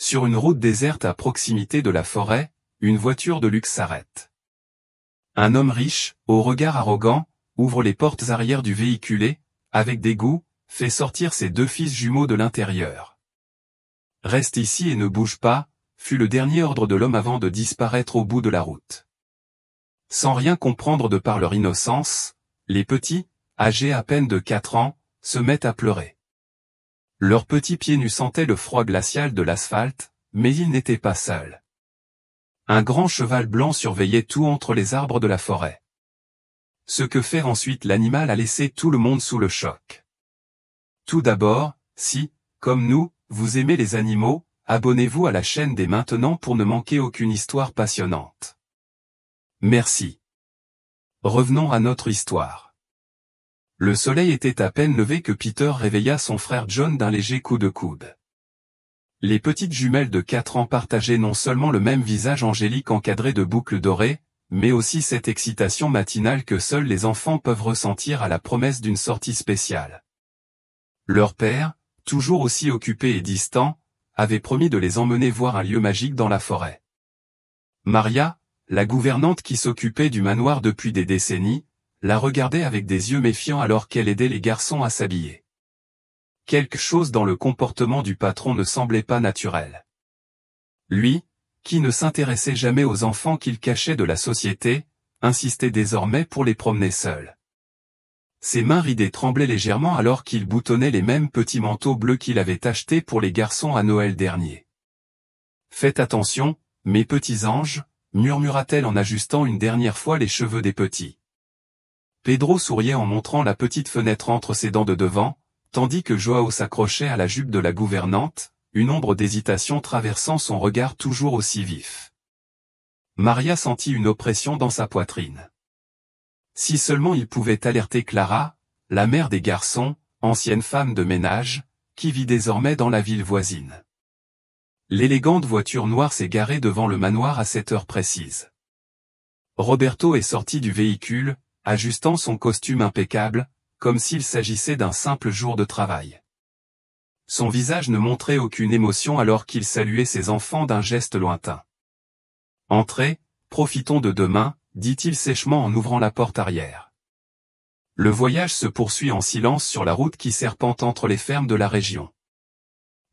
Sur une route déserte à proximité de la forêt, une voiture de luxe s'arrête. Un homme riche, au regard arrogant, ouvre les portes arrière du véhicule et, avec dégoût, fait sortir ses 2 fils jumeaux de l'intérieur. « Reste ici et ne bouge pas », fut le dernier ordre de l'homme avant de disparaître au bout de la route. Sans rien comprendre de par leur innocence, les petits, âgés à peine de 4 ans, se mettent à pleurer. Leurs petits pieds nus sentaient le froid glacial de l'asphalte, mais ils n'étaient pas seuls. Un grand cheval blanc surveillait tout entre les arbres de la forêt. Ce que faire ensuite l'animal a laissé tout le monde sous le choc. Tout d'abord, si, comme nous, vous aimez les animaux, abonnez-vous à la chaîne dès maintenant pour ne manquer aucune histoire passionnante. Merci. Revenons à notre histoire. Le soleil était à peine levé que Peter réveilla son frère John d'un léger coup de coude. Les petites jumelles de 4 ans partageaient non seulement le même visage angélique encadré de boucles dorées, mais aussi cette excitation matinale que seuls les enfants peuvent ressentir à la promesse d'une sortie spéciale. Leur père, toujours aussi occupé et distant, avait promis de les emmener voir un lieu magique dans la forêt. Maria, la gouvernante qui s'occupait du manoir depuis des décennies, la regardait avec des yeux méfiants alors qu'elle aidait les garçons à s'habiller. Quelque chose dans le comportement du patron ne semblait pas naturel. Lui, qui ne s'intéressait jamais aux enfants qu'il cachait de la société, insistait désormais pour les promener seuls. Ses mains ridées tremblaient légèrement alors qu'il boutonnait les mêmes petits manteaux bleus qu'il avait achetés pour les garçons à Noël dernier. « Faites attention, mes petits anges », murmura-t-elle en ajustant une dernière fois les cheveux des petits. Pedro souriait en montrant la petite fenêtre entre ses dents de devant, tandis que Joao s'accrochait à la jupe de la gouvernante, une ombre d'hésitation traversant son regard toujours aussi vif. Maria sentit une oppression dans sa poitrine. Si seulement il pouvait alerter Clara, la mère des garçons, ancienne femme de ménage, qui vit désormais dans la ville voisine. L'élégante voiture noire s'est garée devant le manoir à cette heure précise. Roberto est sorti du véhicule, ajustant son costume impeccable, comme s'il s'agissait d'un simple jour de travail. Son visage ne montrait aucune émotion alors qu'il saluait ses enfants d'un geste lointain. « Entrez, profitons de demain », dit-il sèchement en ouvrant la porte arrière. Le voyage se poursuit en silence sur la route qui serpente entre les fermes de la région.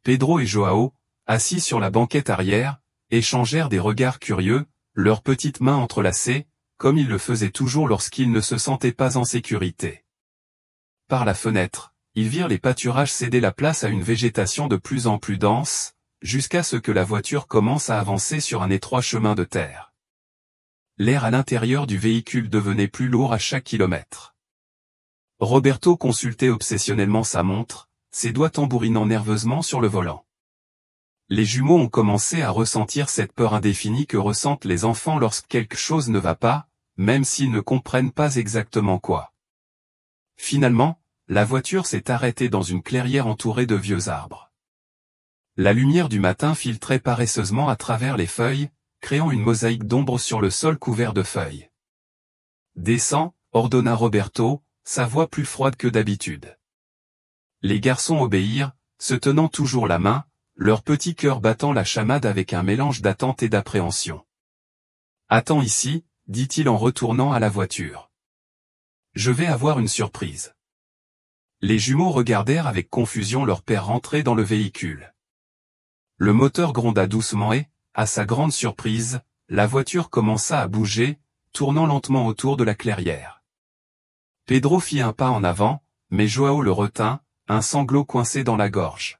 Pedro et Joao, assis sur la banquette arrière, échangèrent des regards curieux, leurs petites mains entrelacées, comme ils le faisaient toujours lorsqu'ils ne se sentaient pas en sécurité. Par la fenêtre, ils virent les pâturages céder la place à une végétation de plus en plus dense, jusqu'à ce que la voiture commence à avancer sur un étroit chemin de terre. L'air à l'intérieur du véhicule devenait plus lourd à chaque kilomètre. Roberto consultait obsessionnellement sa montre, ses doigts tambourinant nerveusement sur le volant. Les jumeaux ont commencé à ressentir cette peur indéfinie que ressentent les enfants lorsque quelque chose ne va pas, même s'ils ne comprennent pas exactement quoi. Finalement, la voiture s'est arrêtée dans une clairière entourée de vieux arbres. La lumière du matin filtrait paresseusement à travers les feuilles, créant une mosaïque d'ombre sur le sol couvert de feuilles. « Descends », ordonna Roberto, sa voix plus froide que d'habitude. Les garçons obéirent, se tenant toujours la main, leur petit cœur battant la chamade avec un mélange d'attente et d'appréhension. « Attends ici », dit-il en retournant à la voiture. « Je vais avoir une surprise. » Les jumeaux regardèrent avec confusion leur père rentrer dans le véhicule. Le moteur gronda doucement et, à sa grande surprise, la voiture commença à bouger, tournant lentement autour de la clairière. Pedro fit un pas en avant, mais Joao le retint, un sanglot coincé dans la gorge.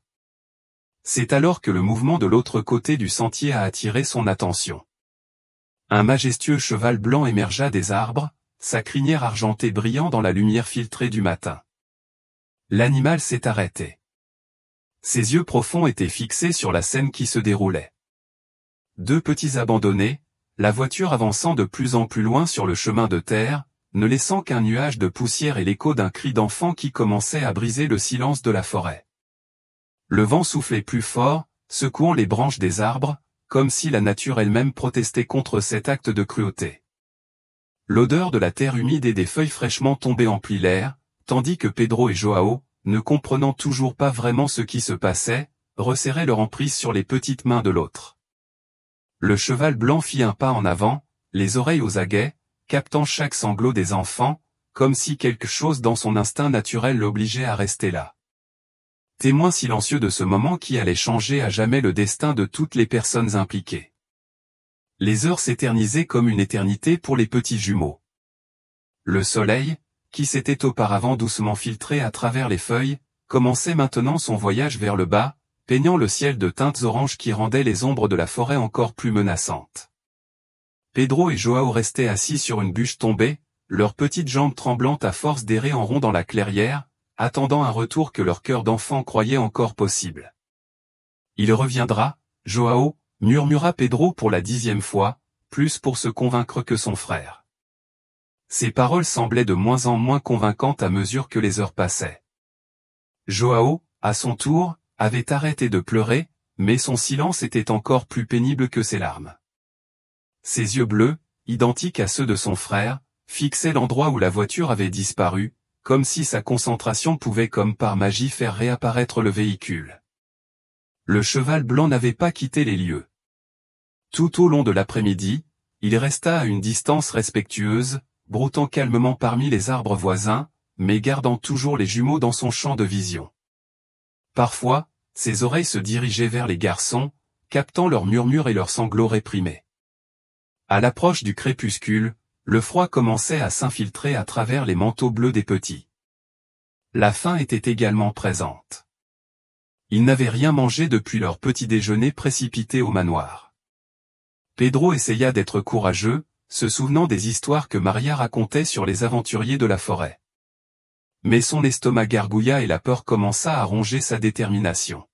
C'est alors que le mouvement de l'autre côté du sentier a attiré son attention. Un majestueux cheval blanc émergea des arbres, sa crinière argentée brillant dans la lumière filtrée du matin. L'animal s'est arrêté. Ses yeux profonds étaient fixés sur la scène qui se déroulait. 2 petits abandonnés, la voiture avançant de plus en plus loin sur le chemin de terre, ne laissant qu'un nuage de poussière et l'écho d'un cri d'enfant qui commençait à briser le silence de la forêt. Le vent soufflait plus fort, secouant les branches des arbres, comme si la nature elle-même protestait contre cet acte de cruauté. L'odeur de la terre humide et des feuilles fraîchement tombées emplit l'air, tandis que Pedro et Joao, ne comprenant toujours pas vraiment ce qui se passait, resserraient leur emprise sur les petites mains de l'autre. Le cheval blanc fit un pas en avant, les oreilles aux aguets, captant chaque sanglot des enfants, comme si quelque chose dans son instinct naturel l'obligeait à rester là. Témoin silencieux de ce moment qui allait changer à jamais le destin de toutes les personnes impliquées. Les heures s'éternisaient comme une éternité pour les petits jumeaux. Le soleil, qui s'était auparavant doucement filtré à travers les feuilles, commençait maintenant son voyage vers le bas, peignant le ciel de teintes oranges qui rendaient les ombres de la forêt encore plus menaçantes. Pedro et Joao restaient assis sur une bûche tombée, leurs petites jambes tremblantes à force d'errer en rond dans la clairière, attendant un retour que leur cœur d'enfant croyait encore possible. « Il reviendra, Joao », murmura Pedro pour la 10e fois, plus pour se convaincre que son frère. Ses paroles semblaient de moins en moins convaincantes à mesure que les heures passaient. Joao, à son tour, avait arrêté de pleurer, mais son silence était encore plus pénible que ses larmes. Ses yeux bleus, identiques à ceux de son frère, fixaient l'endroit où la voiture avait disparu, comme si sa concentration pouvait comme par magie faire réapparaître le véhicule. Le cheval blanc n'avait pas quitté les lieux. Tout au long de l'après-midi, il resta à une distance respectueuse, broutant calmement parmi les arbres voisins, mais gardant toujours les jumeaux dans son champ de vision. Parfois, ses oreilles se dirigeaient vers les garçons, captant leurs murmures et leurs sanglots réprimés. À l'approche du crépuscule, le froid commençait à s'infiltrer à travers les manteaux bleus des petits. La faim était également présente. Ils n'avaient rien mangé depuis leur petit déjeuner précipité au manoir. Pedro essaya d'être courageux, se souvenant des histoires que Maria racontait sur les aventuriers de la forêt. Mais son estomac gargouilla et la peur commença à ronger sa détermination.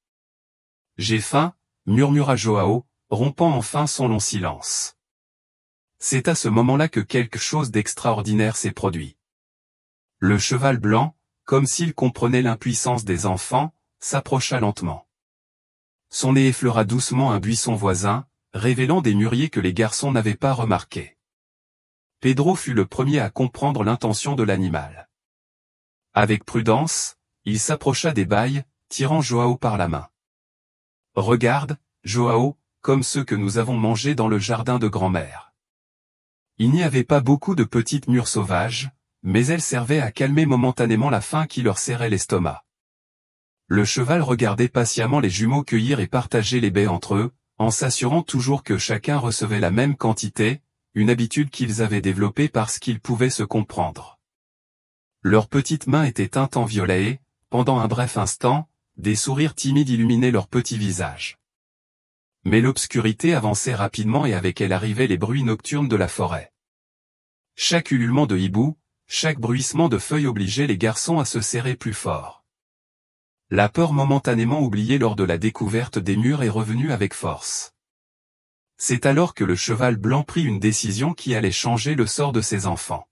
« J'ai faim », murmura Joao, rompant enfin son long silence. C'est à ce moment-là que quelque chose d'extraordinaire s'est produit. Le cheval blanc, comme s'il comprenait l'impuissance des enfants, s'approcha lentement. Son nez effleura doucement un buisson voisin, révélant des mûriers que les garçons n'avaient pas remarqués. Pedro fut le premier à comprendre l'intention de l'animal. Avec prudence, il s'approcha des bails, tirant Joao par la main. « Regarde, Joao, comme ceux que nous avons mangés dans le jardin de grand-mère. » Il n'y avait pas beaucoup de petites mûres sauvages, mais elles servaient à calmer momentanément la faim qui leur serrait l'estomac. Le cheval regardait patiemment les jumeaux cueillir et partager les baies entre eux, en s'assurant toujours que chacun recevait la même quantité, une habitude qu'ils avaient développée parce qu'ils pouvaient se comprendre. Leurs petites mains étaient teintes en violet et, pendant un bref instant, des sourires timides illuminaient leurs petits visages. Mais l'obscurité avançait rapidement et avec elle arrivaient les bruits nocturnes de la forêt. Chaque ululement de hibou, chaque bruissement de feuilles obligeait les garçons à se serrer plus fort. La peur momentanément oubliée lors de la découverte des murs est revenue avec force. C'est alors que le cheval blanc prit une décision qui allait changer le sort de ses enfants.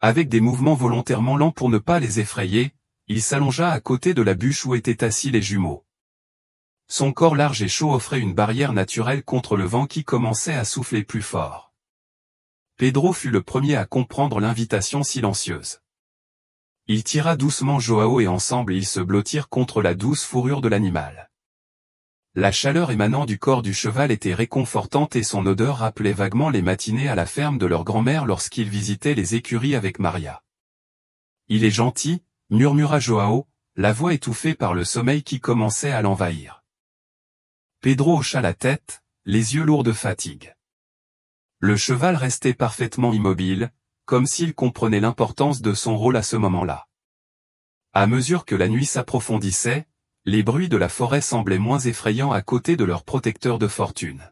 Avec des mouvements volontairement lents pour ne pas les effrayer, il s'allongea à côté de la bûche où étaient assis les jumeaux. Son corps large et chaud offrait une barrière naturelle contre le vent qui commençait à souffler plus fort. Pedro fut le premier à comprendre l'invitation silencieuse. Il tira doucement Joao et ensemble ils se blottirent contre la douce fourrure de l'animal. La chaleur émanant du corps du cheval était réconfortante et son odeur rappelait vaguement les matinées à la ferme de leur grand-mère lorsqu'ils visitaient les écuries avec Maria. « Il est gentil », murmura Joao, la voix étouffée par le sommeil qui commençait à l'envahir. Pedro hocha la tête, les yeux lourds de fatigue. Le cheval restait parfaitement immobile, comme s'il comprenait l'importance de son rôle à ce moment-là. À mesure que la nuit s'approfondissait, les bruits de la forêt semblaient moins effrayants à côté de leur protecteur de fortune.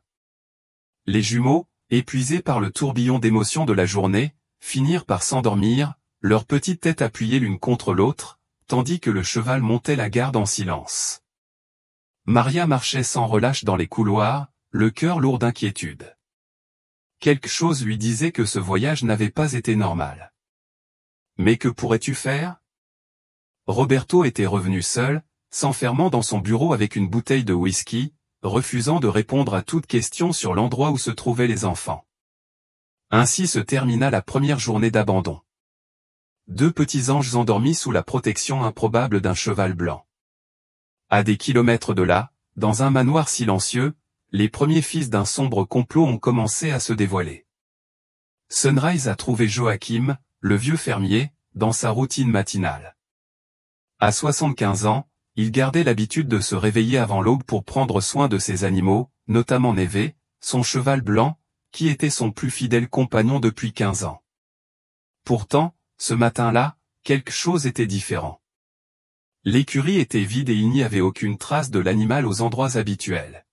Les jumeaux, épuisés par le tourbillon d'émotions de la journée, finirent par s'endormir, leurs petites têtes appuyées l'une contre l'autre, tandis que le cheval montait la garde en silence. Maria marchait sans relâche dans les couloirs, le cœur lourd d'inquiétude. Quelque chose lui disait que ce voyage n'avait pas été normal. Mais que pourrais-tu faire? Roberto était revenu seul, s'enfermant dans son bureau avec une bouteille de whisky, refusant de répondre à toute question sur l'endroit où se trouvaient les enfants. Ainsi se termina la première journée d'abandon. 2 petits anges endormis sous la protection improbable d'un cheval blanc. À des kilomètres de là, dans un manoir silencieux, les premiers fils d'un sombre complot ont commencé à se dévoiler. Sunrise a trouvé Joachim, le vieux fermier, dans sa routine matinale. À 75 ans, il gardait l'habitude de se réveiller avant l'aube pour prendre soin de ses animaux, notamment Neve, son cheval blanc, qui était son plus fidèle compagnon depuis 15 ans. Pourtant, ce matin-là, quelque chose était différent. L'écurie était vide et il n'y avait aucune trace de l'animal aux endroits habituels.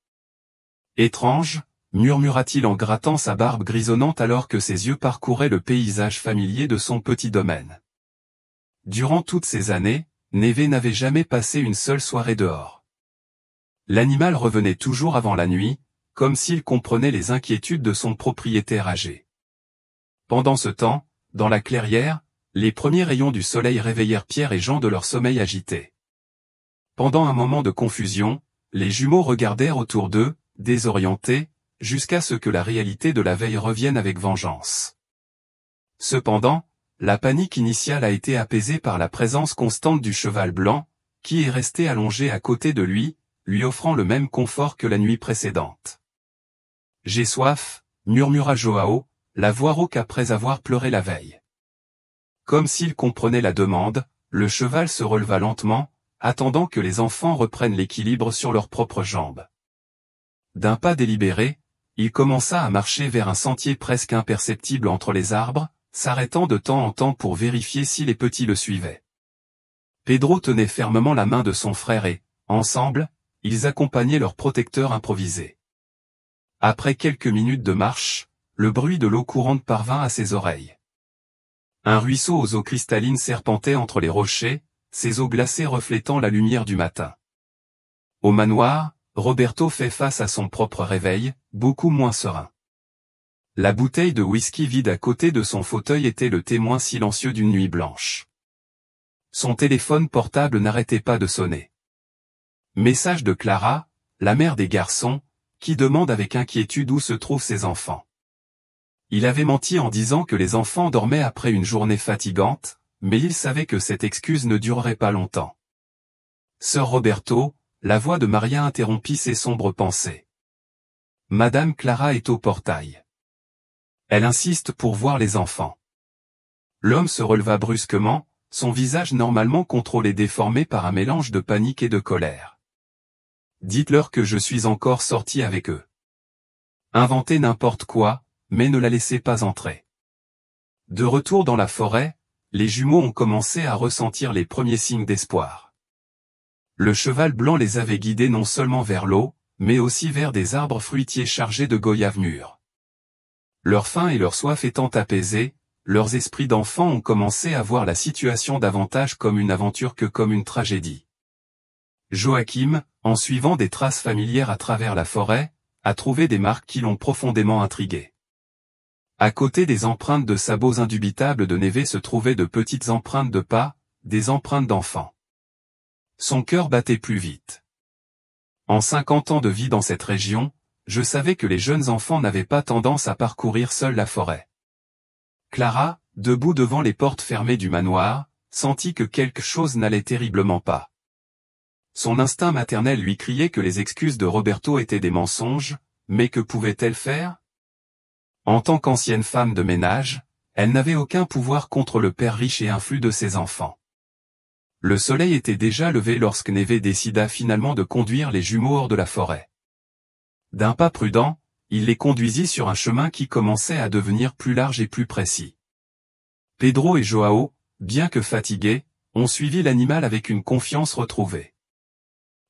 Étrange, murmura-t-il en grattant sa barbe grisonnante alors que ses yeux parcouraient le paysage familier de son petit domaine. Durant toutes ces années, Neve n'avait jamais passé une seule soirée dehors. L'animal revenait toujours avant la nuit, comme s'il comprenait les inquiétudes de son propriétaire âgé. Pendant ce temps, dans la clairière, les premiers rayons du soleil réveillèrent Pierre et Jean de leur sommeil agité. Pendant un moment de confusion, les jumeaux regardèrent autour d'eux, désorientés, jusqu'à ce que la réalité de la veille revienne avec vengeance. Cependant, la panique initiale a été apaisée par la présence constante du cheval blanc, qui est resté allongé à côté de lui offrant le même confort que la nuit précédente. « J'ai soif », murmura Joao, la voix rauque après avoir pleuré la veille. Comme s'il comprenait la demande, le cheval se releva lentement, attendant que les enfants reprennent l'équilibre sur leurs propres jambes. D'un pas délibéré, il commença à marcher vers un sentier presque imperceptible entre les arbres, s'arrêtant de temps en temps pour vérifier si les petits le suivaient. Pedro tenait fermement la main de son frère et, ensemble, ils accompagnaient leur protecteur improvisé. Après quelques minutes de marche, le bruit de l'eau courante parvint à ses oreilles. Un ruisseau aux eaux cristallines serpentait entre les rochers, ses eaux glacées reflétant la lumière du matin. Au manoir, Roberto fait face à son propre réveil, beaucoup moins serein. La bouteille de whisky vide à côté de son fauteuil était le témoin silencieux d'une nuit blanche. Son téléphone portable n'arrêtait pas de sonner. Message de Clara, la mère des garçons, qui demande avec inquiétude où se trouvent ses enfants. Il avait menti en disant que les enfants dormaient après une journée fatigante, mais il savait que cette excuse ne durerait pas longtemps. Sœur Roberto, la voix de Maria interrompit ses sombres pensées. Madame Clara est au portail. Elle insiste pour voir les enfants. L'homme se releva brusquement, son visage normalement contrôlé déformé par un mélange de panique et de colère. Dites-leur que je suis encore sorti avec eux. Inventez n'importe quoi, mais ne la laissez pas entrer. De retour dans la forêt, les jumeaux ont commencé à ressentir les premiers signes d'espoir. Le cheval blanc les avait guidés non seulement vers l'eau, mais aussi vers des arbres fruitiers chargés de goyaves mûres. Leur faim et leur soif étant apaisés, leurs esprits d'enfants ont commencé à voir la situation davantage comme une aventure que comme une tragédie. Joachim, en suivant des traces familières à travers la forêt, a trouvé des marques qui l'ont profondément intrigué. À côté des empreintes de sabots indubitables de Neve se trouvaient de petites empreintes de pas, des empreintes d'enfants. Son cœur battait plus vite. En 50 ans de vie dans cette région, je savais que les jeunes enfants n'avaient pas tendance à parcourir seuls la forêt. Clara, debout devant les portes fermées du manoir, sentit que quelque chose n'allait terriblement pas. Son instinct maternel lui criait que les excuses de Roberto étaient des mensonges, mais que pouvait-elle faire? En tant qu'ancienne femme de ménage, elle n'avait aucun pouvoir contre le père riche et influ de ses enfants. Le soleil était déjà levé lorsque Neve décida finalement de conduire les jumeaux hors de la forêt. D'un pas prudent, il les conduisit sur un chemin qui commençait à devenir plus large et plus précis. Pedro et Joao, bien que fatigués, ont suivi l'animal avec une confiance retrouvée.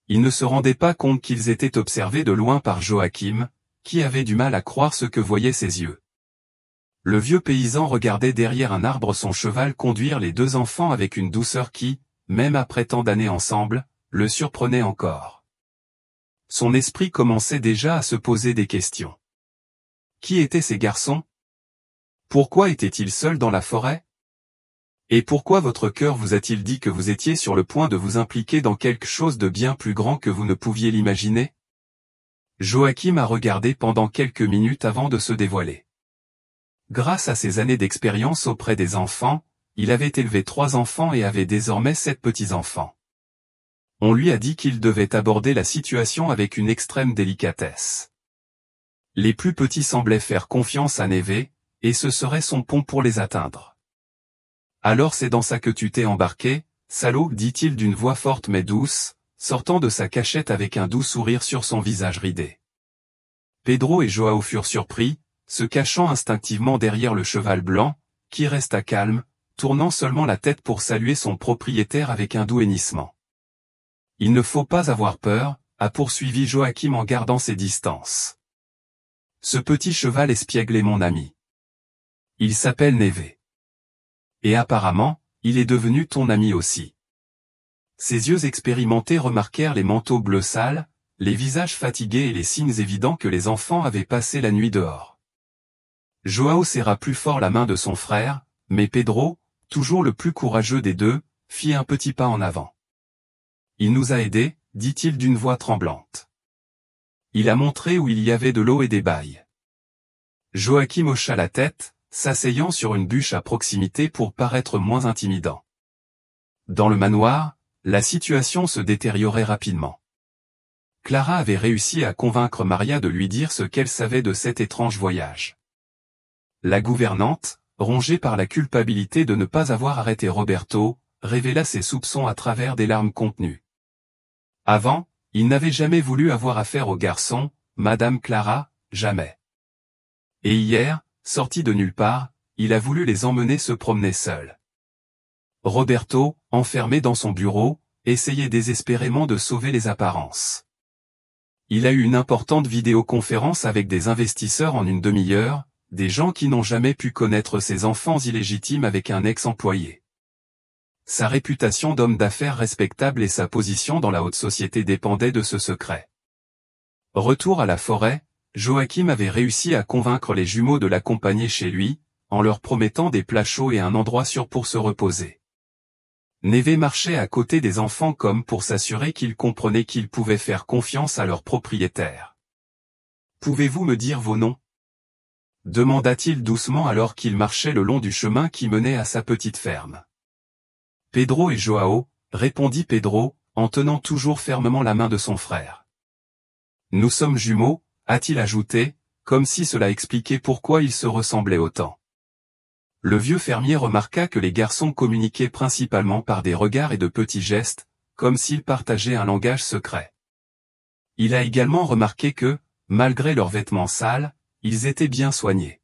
Ils ne se rendaient pas compte qu'ils étaient observés de loin par Joachim, qui avait du mal à croire ce que voyaient ses yeux. Le vieux paysan regardait derrière un arbre son cheval conduire les deux enfants avec une douceur qui, même après tant d'années ensemble, le surprenait encore. Son esprit commençait déjà à se poser des questions. Qui étaient ces garçons? Pourquoi étaient-ils seuls dans la forêt? Et pourquoi votre cœur vous a-t-il dit que vous étiez sur le point de vous impliquer dans quelque chose de bien plus grand que vous ne pouviez l'imaginer? Joachim a regardé pendant quelques minutes avant de se dévoiler. Grâce à ses années d'expérience auprès des enfants, il avait élevé 3 enfants et avait désormais 7 petits-enfants. On lui a dit qu'il devait aborder la situation avec une extrême délicatesse. Les plus petits semblaient faire confiance à Neve, et ce serait son pont pour les atteindre. Alors c'est dans ça que tu t'es embarqué, salaud, dit-il d'une voix forte mais douce, sortant de sa cachette avec un doux sourire sur son visage ridé. Pedro et Joao furent surpris, se cachant instinctivement derrière le cheval blanc, qui resta calme, tournant seulement la tête pour saluer son propriétaire avec un doux hennissement. « Il ne faut pas avoir peur », a poursuivi Joachim en gardant ses distances. « Ce petit cheval espiègle est mon ami. Il s'appelle Neve. Et apparemment, il est devenu ton ami aussi. » Ses yeux expérimentés remarquèrent les manteaux bleus sales, les visages fatigués et les signes évidents que les enfants avaient passé la nuit dehors. Joao serra plus fort la main de son frère, mais Pedro, toujours le plus courageux des deux, fit un petit pas en avant. « Il nous a aidés, dit-il d'une voix tremblante. Il a montré où il y avait de l'eau et des bails. » Joachim hocha la tête, s'asseyant sur une bûche à proximité pour paraître moins intimidant. Dans le manoir, la situation se détériorait rapidement. Clara avait réussi à convaincre Maria de lui dire ce qu'elle savait de cet étrange voyage. La gouvernante, rongée par la culpabilité de ne pas avoir arrêté Roberto, révéla ses soupçons à travers des larmes contenues. Avant, il n'avait jamais voulu avoir affaire au garçon, Madame Clara, jamais. Et hier, sorti de nulle part, il a voulu les emmener se promener seul. Roberto, enfermé dans son bureau, essayait désespérément de sauver les apparences. Il a eu une importante vidéoconférence avec des investisseurs en une demi-heure, des gens qui n'ont jamais pu connaître ses enfants illégitimes avec un ex-employé. Sa réputation d'homme d'affaires respectable et sa position dans la haute société dépendaient de ce secret. Retour à la forêt, Joachim avait réussi à convaincre les jumeaux de l'accompagner chez lui, en leur promettant des plats chauds et un endroit sûr pour se reposer. Neve marchait à côté des enfants comme pour s'assurer qu'ils comprenaient qu'ils pouvaient faire confiance à leur propriétaire. « Pouvez-vous me dire vos noms ?» demanda-t-il doucement alors qu'il marchait le long du chemin qui menait à sa petite ferme. « Pedro et Joao », répondit Pedro, en tenant toujours fermement la main de son frère. « Nous sommes jumeaux », a-t-il ajouté, comme si cela expliquait pourquoi ils se ressemblaient autant. Le vieux fermier remarqua que les garçons communiquaient principalement par des regards et de petits gestes, comme s'ils partageaient un langage secret. Il a également remarqué que, malgré leurs vêtements sales, ils étaient bien soignés.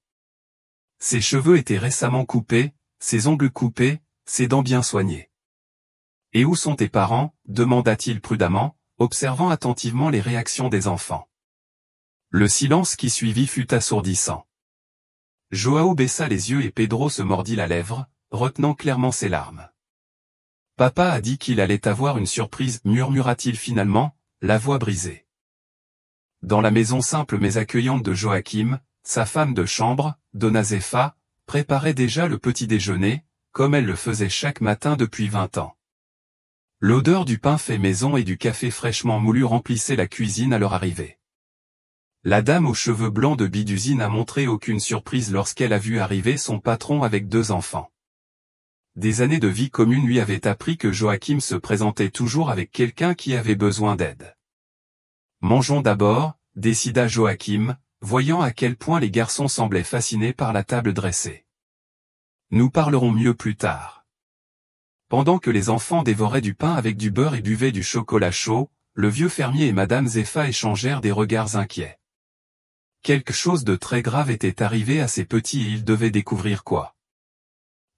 Ses cheveux étaient récemment coupés, ses ongles coupés, ses dents bien soignées. « Et où sont tes parents ?» demanda-t-il prudemment, observant attentivement les réactions des enfants. Le silence qui suivit fut assourdissant. Joao baissa les yeux et Pedro se mordit la lèvre, retenant clairement ses larmes. « Papa a dit qu'il allait avoir une surprise, murmura-t-il finalement, la voix brisée. Dans la maison simple mais accueillante de Joachim, sa femme de chambre, Donna Zefa, préparait déjà le petit déjeuner, comme elle le faisait chaque matin depuis 20 ans. L'odeur du pain fait maison et du café fraîchement moulu remplissait la cuisine à leur arrivée. La dame aux cheveux blancs de Bidusine n'a montré aucune surprise lorsqu'elle a vu arriver son patron avec 2 enfants. Des années de vie commune lui avaient appris que Joachim se présentait toujours avec quelqu'un qui avait besoin d'aide. « Mangeons d'abord », décida Joachim, voyant à quel point les garçons semblaient fascinés par la table dressée. « Nous parlerons mieux plus tard. » Pendant que les enfants dévoraient du pain avec du beurre et buvaient du chocolat chaud, le vieux fermier et Madame Zefa échangèrent des regards inquiets. Quelque chose de très grave était arrivé à ces petits et ils devaient découvrir quoi.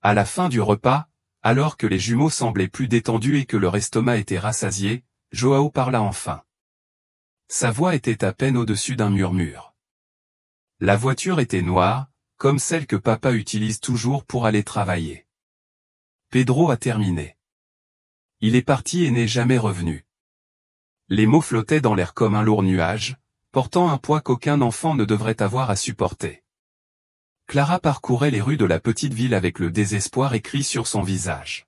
À la fin du repas, alors que les jumeaux semblaient plus détendus et que leur estomac était rassasié, Joao parla enfin. Sa voix était à peine au-dessus d'un murmure. La voiture était noire, comme celle que papa utilise toujours pour aller travailler. Pedro a terminé. Il est parti et n'est jamais revenu. Les mots flottaient dans l'air comme un lourd nuage, portant un poids qu'aucun enfant ne devrait avoir à supporter. Clara parcourait les rues de la petite ville avec le désespoir écrit sur son visage.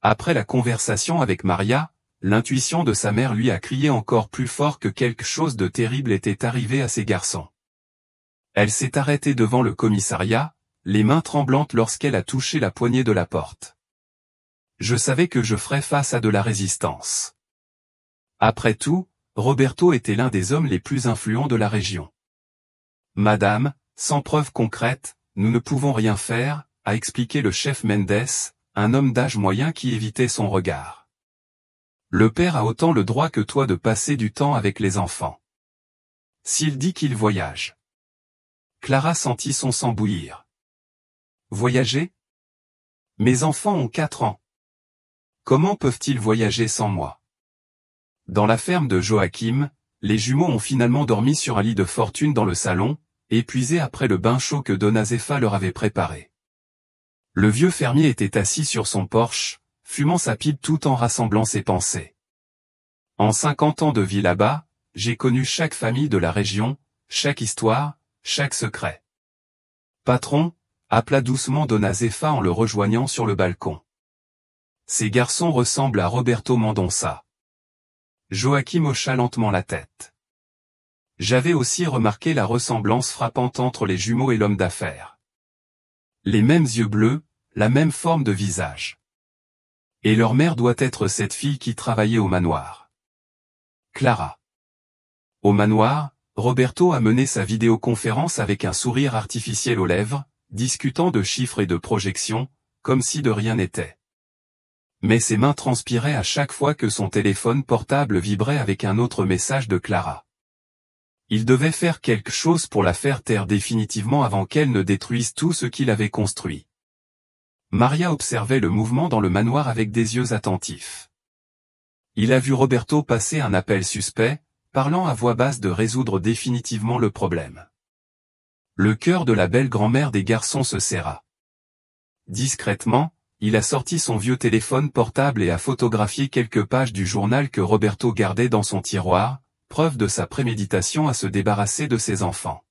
Après la conversation avec Maria, l'intuition de sa mère lui a crié encore plus fort que quelque chose de terrible était arrivé à ses garçons. Elle s'est arrêtée devant le commissariat, les mains tremblantes lorsqu'elle a touché la poignée de la porte. Je savais que je ferais face à de la résistance. Après tout, Roberto était l'un des hommes les plus influents de la région. Madame, sans preuve concrète, nous ne pouvons rien faire, a expliqué le chef Mendes, un homme d'âge moyen qui évitait son regard. Le père a autant le droit que toi de passer du temps avec les enfants. S'il dit qu'il voyage. Clara sentit son sang bouillir. Voyager? Mes enfants ont 4 ans. Comment peuvent-ils voyager sans moi? Dans la ferme de Joachim, les jumeaux ont finalement dormi sur un lit de fortune dans le salon, épuisés après le bain chaud que Donna Zefa leur avait préparé. Le vieux fermier était assis sur son porche, fumant sa pipe tout en rassemblant ses pensées. En 50 ans de vie là-bas, j'ai connu chaque famille de la région, chaque histoire, chaque secret. Patron, appela doucement Donna Zefa en le rejoignant sur le balcon. Ces garçons ressemblent à Roberto Mendonça. Joachim hocha lentement la tête. J'avais aussi remarqué la ressemblance frappante entre les jumeaux et l'homme d'affaires. Les mêmes yeux bleus, la même forme de visage. Et leur mère doit être cette fille qui travaillait au manoir. Clara. Au manoir, Roberto a mené sa vidéoconférence avec un sourire artificiel aux lèvres, discutant de chiffres et de projections, comme si de rien n'était. Mais ses mains transpiraient à chaque fois que son téléphone portable vibrait avec un autre message de Clara. Il devait faire quelque chose pour la faire taire définitivement avant qu'elle ne détruise tout ce qu'il avait construit. Maria observait le mouvement dans le manoir avec des yeux attentifs. Il a vu Roberto passer un appel suspect, parlant à voix basse de résoudre définitivement le problème. Le cœur de la belle grand-mère des garçons se serra. Discrètement, il a sorti son vieux téléphone portable et a photographié quelques pages du journal que Roberto gardait dans son tiroir, preuve de sa préméditation à se débarrasser de ses enfants.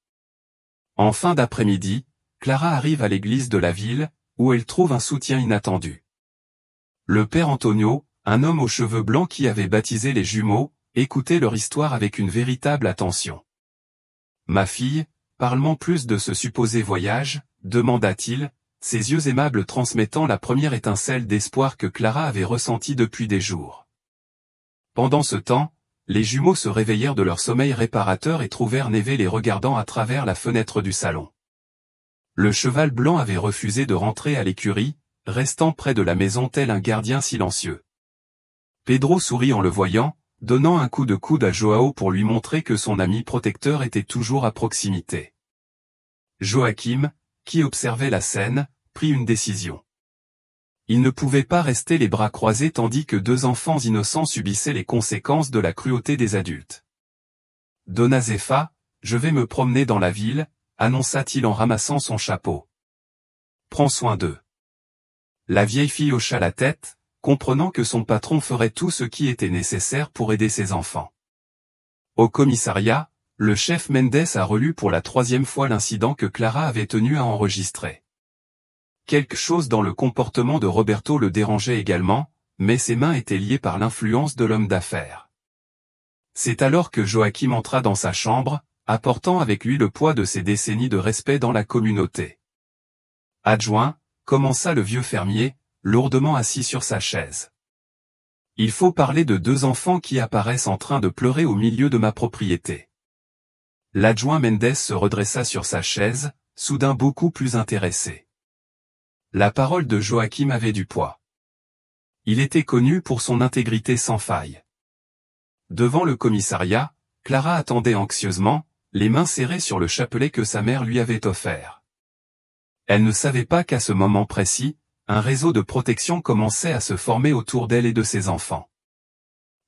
En fin d'après-midi, Clara arrive à l'église de la ville, où elle trouve un soutien inattendu. Le père Antonio, un homme aux cheveux blancs qui avait baptisé les jumeaux, écoutait leur histoire avec une véritable attention. « Ma fille, parle-moi plus de ce supposé voyage », demanda-t-il, ses yeux aimables transmettant la première étincelle d'espoir que Clara avait ressentie depuis des jours. Pendant ce temps, les jumeaux se réveillèrent de leur sommeil réparateur et trouvèrent Neve les regardant à travers la fenêtre du salon. Le cheval blanc avait refusé de rentrer à l'écurie, restant près de la maison tel un gardien silencieux. Pedro sourit en le voyant, donnant un coup de coude à Joao pour lui montrer que son ami protecteur était toujours à proximité. Joachim, qui observait la scène, prit une décision. Il ne pouvait pas rester les bras croisés tandis que 2 enfants innocents subissaient les conséquences de la cruauté des adultes. « Donna Zefa, je vais me promener dans la ville », annonça-t-il en ramassant son chapeau. « Prends soin d'eux. » La vieille fille hocha la tête, comprenant que son patron ferait tout ce qui était nécessaire pour aider ses enfants. Au commissariat, le chef Mendes a relu pour la 3e fois l'incident que Clara avait tenu à enregistrer. Quelque chose dans le comportement de Roberto le dérangeait également, mais ses mains étaient liées par l'influence de l'homme d'affaires. C'est alors que Joachim entra dans sa chambre, apportant avec lui le poids de ses décennies de respect dans la communauté. « Adjoint », commença le vieux fermier, lourdement assis sur sa chaise. « Il faut parler de 2 enfants qui apparaissent en train de pleurer au milieu de ma propriété. » L'adjoint Mendes se redressa sur sa chaise, soudain beaucoup plus intéressé. La parole de Joachim avait du poids. Il était connu pour son intégrité sans faille. Devant le commissariat, Clara attendait anxieusement, les mains serrées sur le chapelet que sa mère lui avait offert. Elle ne savait pas qu'à ce moment précis, un réseau de protection commençait à se former autour d'elle et de ses enfants.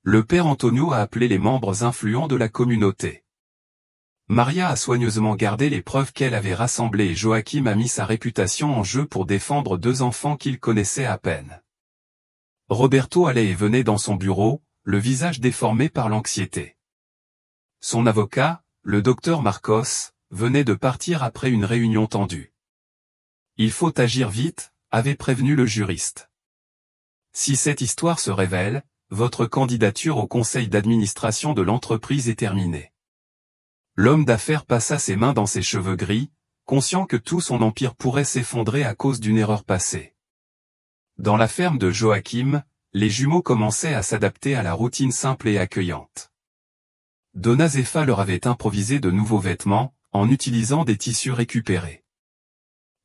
Le père Antonio a appelé les membres influents de la communauté. Maria a soigneusement gardé les preuves qu'elle avait rassemblées et Joachim a mis sa réputation en jeu pour défendre 2 enfants qu'il connaissait à peine. Roberto allait et venait dans son bureau, le visage déformé par l'anxiété. Son avocat, le docteur Marcos, venait de partir après une réunion tendue. Il faut agir vite, avait prévenu le juriste. Si cette histoire se révèle, votre candidature au conseil d'administration de l'entreprise est terminée. L'homme d'affaires passa ses mains dans ses cheveux gris, conscient que tout son empire pourrait s'effondrer à cause d'une erreur passée. Dans la ferme de Joachim, les jumeaux commençaient à s'adapter à la routine simple et accueillante. Dona Zefa leur avait improvisé de nouveaux vêtements, en utilisant des tissus récupérés.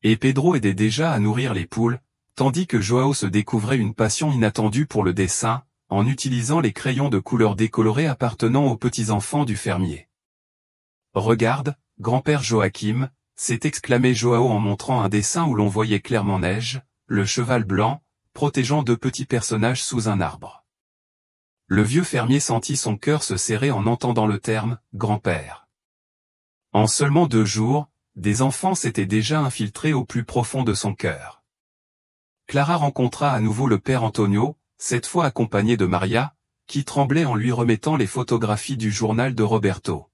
Et Pedro aidait déjà à nourrir les poules, tandis que Joao se découvrait une passion inattendue pour le dessin, en utilisant les crayons de couleur décolorés appartenant aux petits-enfants du fermier. « Regarde, grand-père Joachim », s'est exclamé Joao en montrant un dessin où l'on voyait clairement Neige, le cheval blanc, protégeant deux petits personnages sous un arbre. Le vieux fermier sentit son cœur se serrer en entendant le terme « grand-père ». En seulement 2 jours, des enfants s'étaient déjà infiltrés au plus profond de son cœur. Clara rencontra à nouveau le père Antonio, cette fois accompagné de Maria, qui tremblait en lui remettant les photographies du journal de Roberto.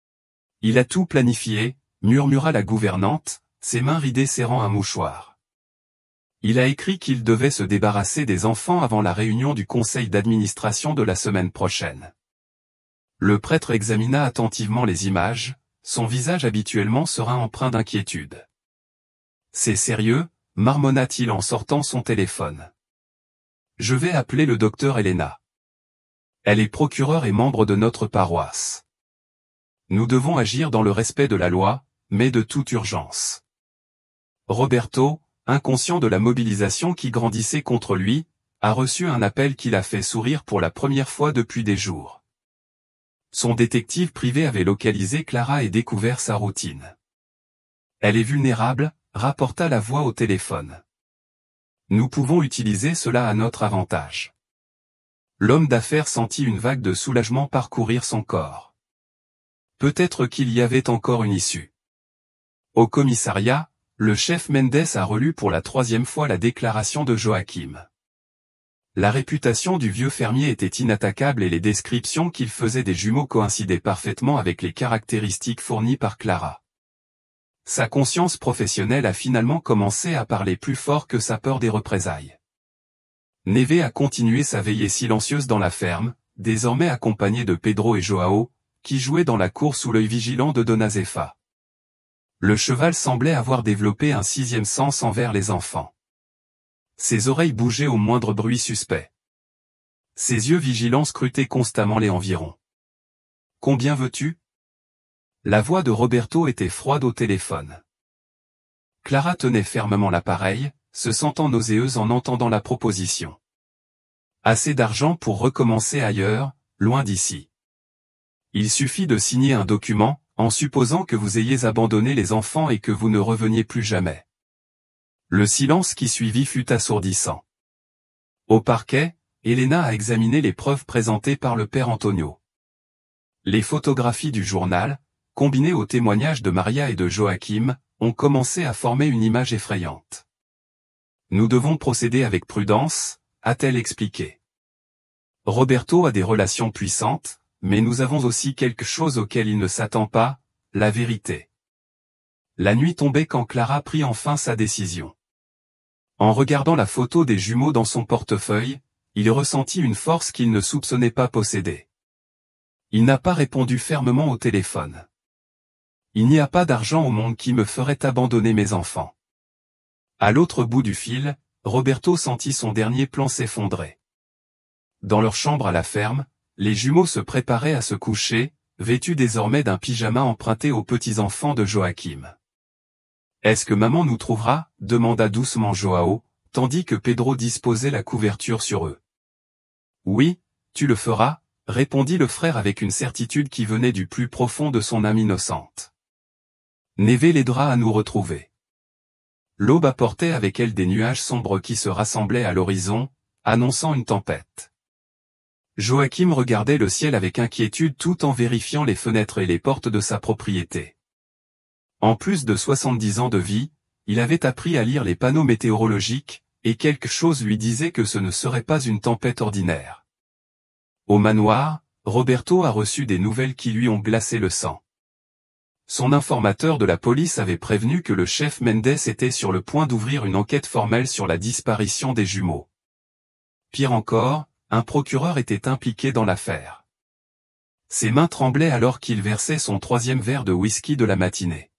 « Il a tout planifié », murmura la gouvernante, ses mains ridées serrant un mouchoir. Il a écrit qu'il devait se débarrasser des enfants avant la réunion du conseil d'administration de la semaine prochaine. Le prêtre examina attentivement les images, son visage habituellement serein empreint d'inquiétude. « C'est sérieux ?» marmonna-t-il en sortant son téléphone. « Je vais appeler le docteur Elena. Elle est procureure et membre de notre paroisse. Nous devons agir dans le respect de la loi, mais de toute urgence. » Roberto, inconscient de la mobilisation qui grandissait contre lui, a reçu un appel qui l'a fait sourire pour la première fois depuis des jours. Son détective privé avait localisé Clara et découvert sa routine. « Elle est vulnérable », rapporta la voix au téléphone. « Nous pouvons utiliser cela à notre avantage. » L'homme d'affaires sentit une vague de soulagement parcourir son corps. Peut-être qu'il y avait encore une issue. Au commissariat, le chef Mendes a relu pour la 3e fois la déclaration de Joachim. La réputation du vieux fermier était inattaquable et les descriptions qu'il faisait des jumeaux coïncidaient parfaitement avec les caractéristiques fournies par Clara. Sa conscience professionnelle a finalement commencé à parler plus fort que sa peur des représailles. Neve a continué sa veillée silencieuse dans la ferme, désormais accompagné de Pedro et Joao, qui jouaient dans la cour sous l'œil vigilant de Dona Zefa. Le cheval semblait avoir développé un 6e sens envers les enfants. Ses oreilles bougeaient au moindre bruit suspect. Ses yeux vigilants scrutaient constamment les environs. « Combien veux-tu » La voix de Roberto était froide au téléphone. Clara tenait fermement l'appareil, se sentant nauséeuse en entendant la proposition. « Assez d'argent pour recommencer ailleurs, loin d'ici. Il suffit de signer un document, en supposant que vous ayez abandonné les enfants et que vous ne reveniez plus jamais. » Le silence qui suivit fut assourdissant. Au parquet, Elena a examiné les preuves présentées par le père Antonio. Les photographies du journal, combinées aux témoignages de Maria et de Joachim, ont commencé à former une image effrayante. « Nous devons procéder avec prudence », a-t-elle expliqué. Roberto a des relations puissantes, mais nous avons aussi quelque chose auquel il ne s'attend pas, la vérité. La nuit tombait quand Clara prit enfin sa décision. En regardant la photo des jumeaux dans son portefeuille, il ressentit une force qu'il ne soupçonnait pas posséder. Il n'a pas répondu fermement au téléphone. « Il n'y a pas d'argent au monde qui me ferait abandonner mes enfants. » À l'autre bout du fil, Roberto sentit son dernier plan s'effondrer. Dans leur chambre à la ferme, les jumeaux se préparaient à se coucher, vêtus désormais d'un pyjama emprunté aux petits-enfants de Joachim. « Est-ce que maman nous trouvera » demanda doucement Joao, tandis que Pedro disposait la couverture sur eux. « Oui, tu le feras » répondit le frère avec une certitude qui venait du plus profond de son âme innocente. Neve l'aidera à nous retrouver. L'aube apportait avec elle des nuages sombres qui se rassemblaient à l'horizon, annonçant une tempête. Joachim regardait le ciel avec inquiétude tout en vérifiant les fenêtres et les portes de sa propriété. En plus de 70 ans de vie, il avait appris à lire les panneaux météorologiques, et quelque chose lui disait que ce ne serait pas une tempête ordinaire. Au manoir, Roberto a reçu des nouvelles qui lui ont glacé le sang. Son informateur de la police avait prévenu que le chef Mendes était sur le point d'ouvrir une enquête formelle sur la disparition des jumeaux. Pire encore, un procureur était impliqué dans l'affaire. Ses mains tremblaient alors qu'il versait son 3e verre de whisky de la matinée.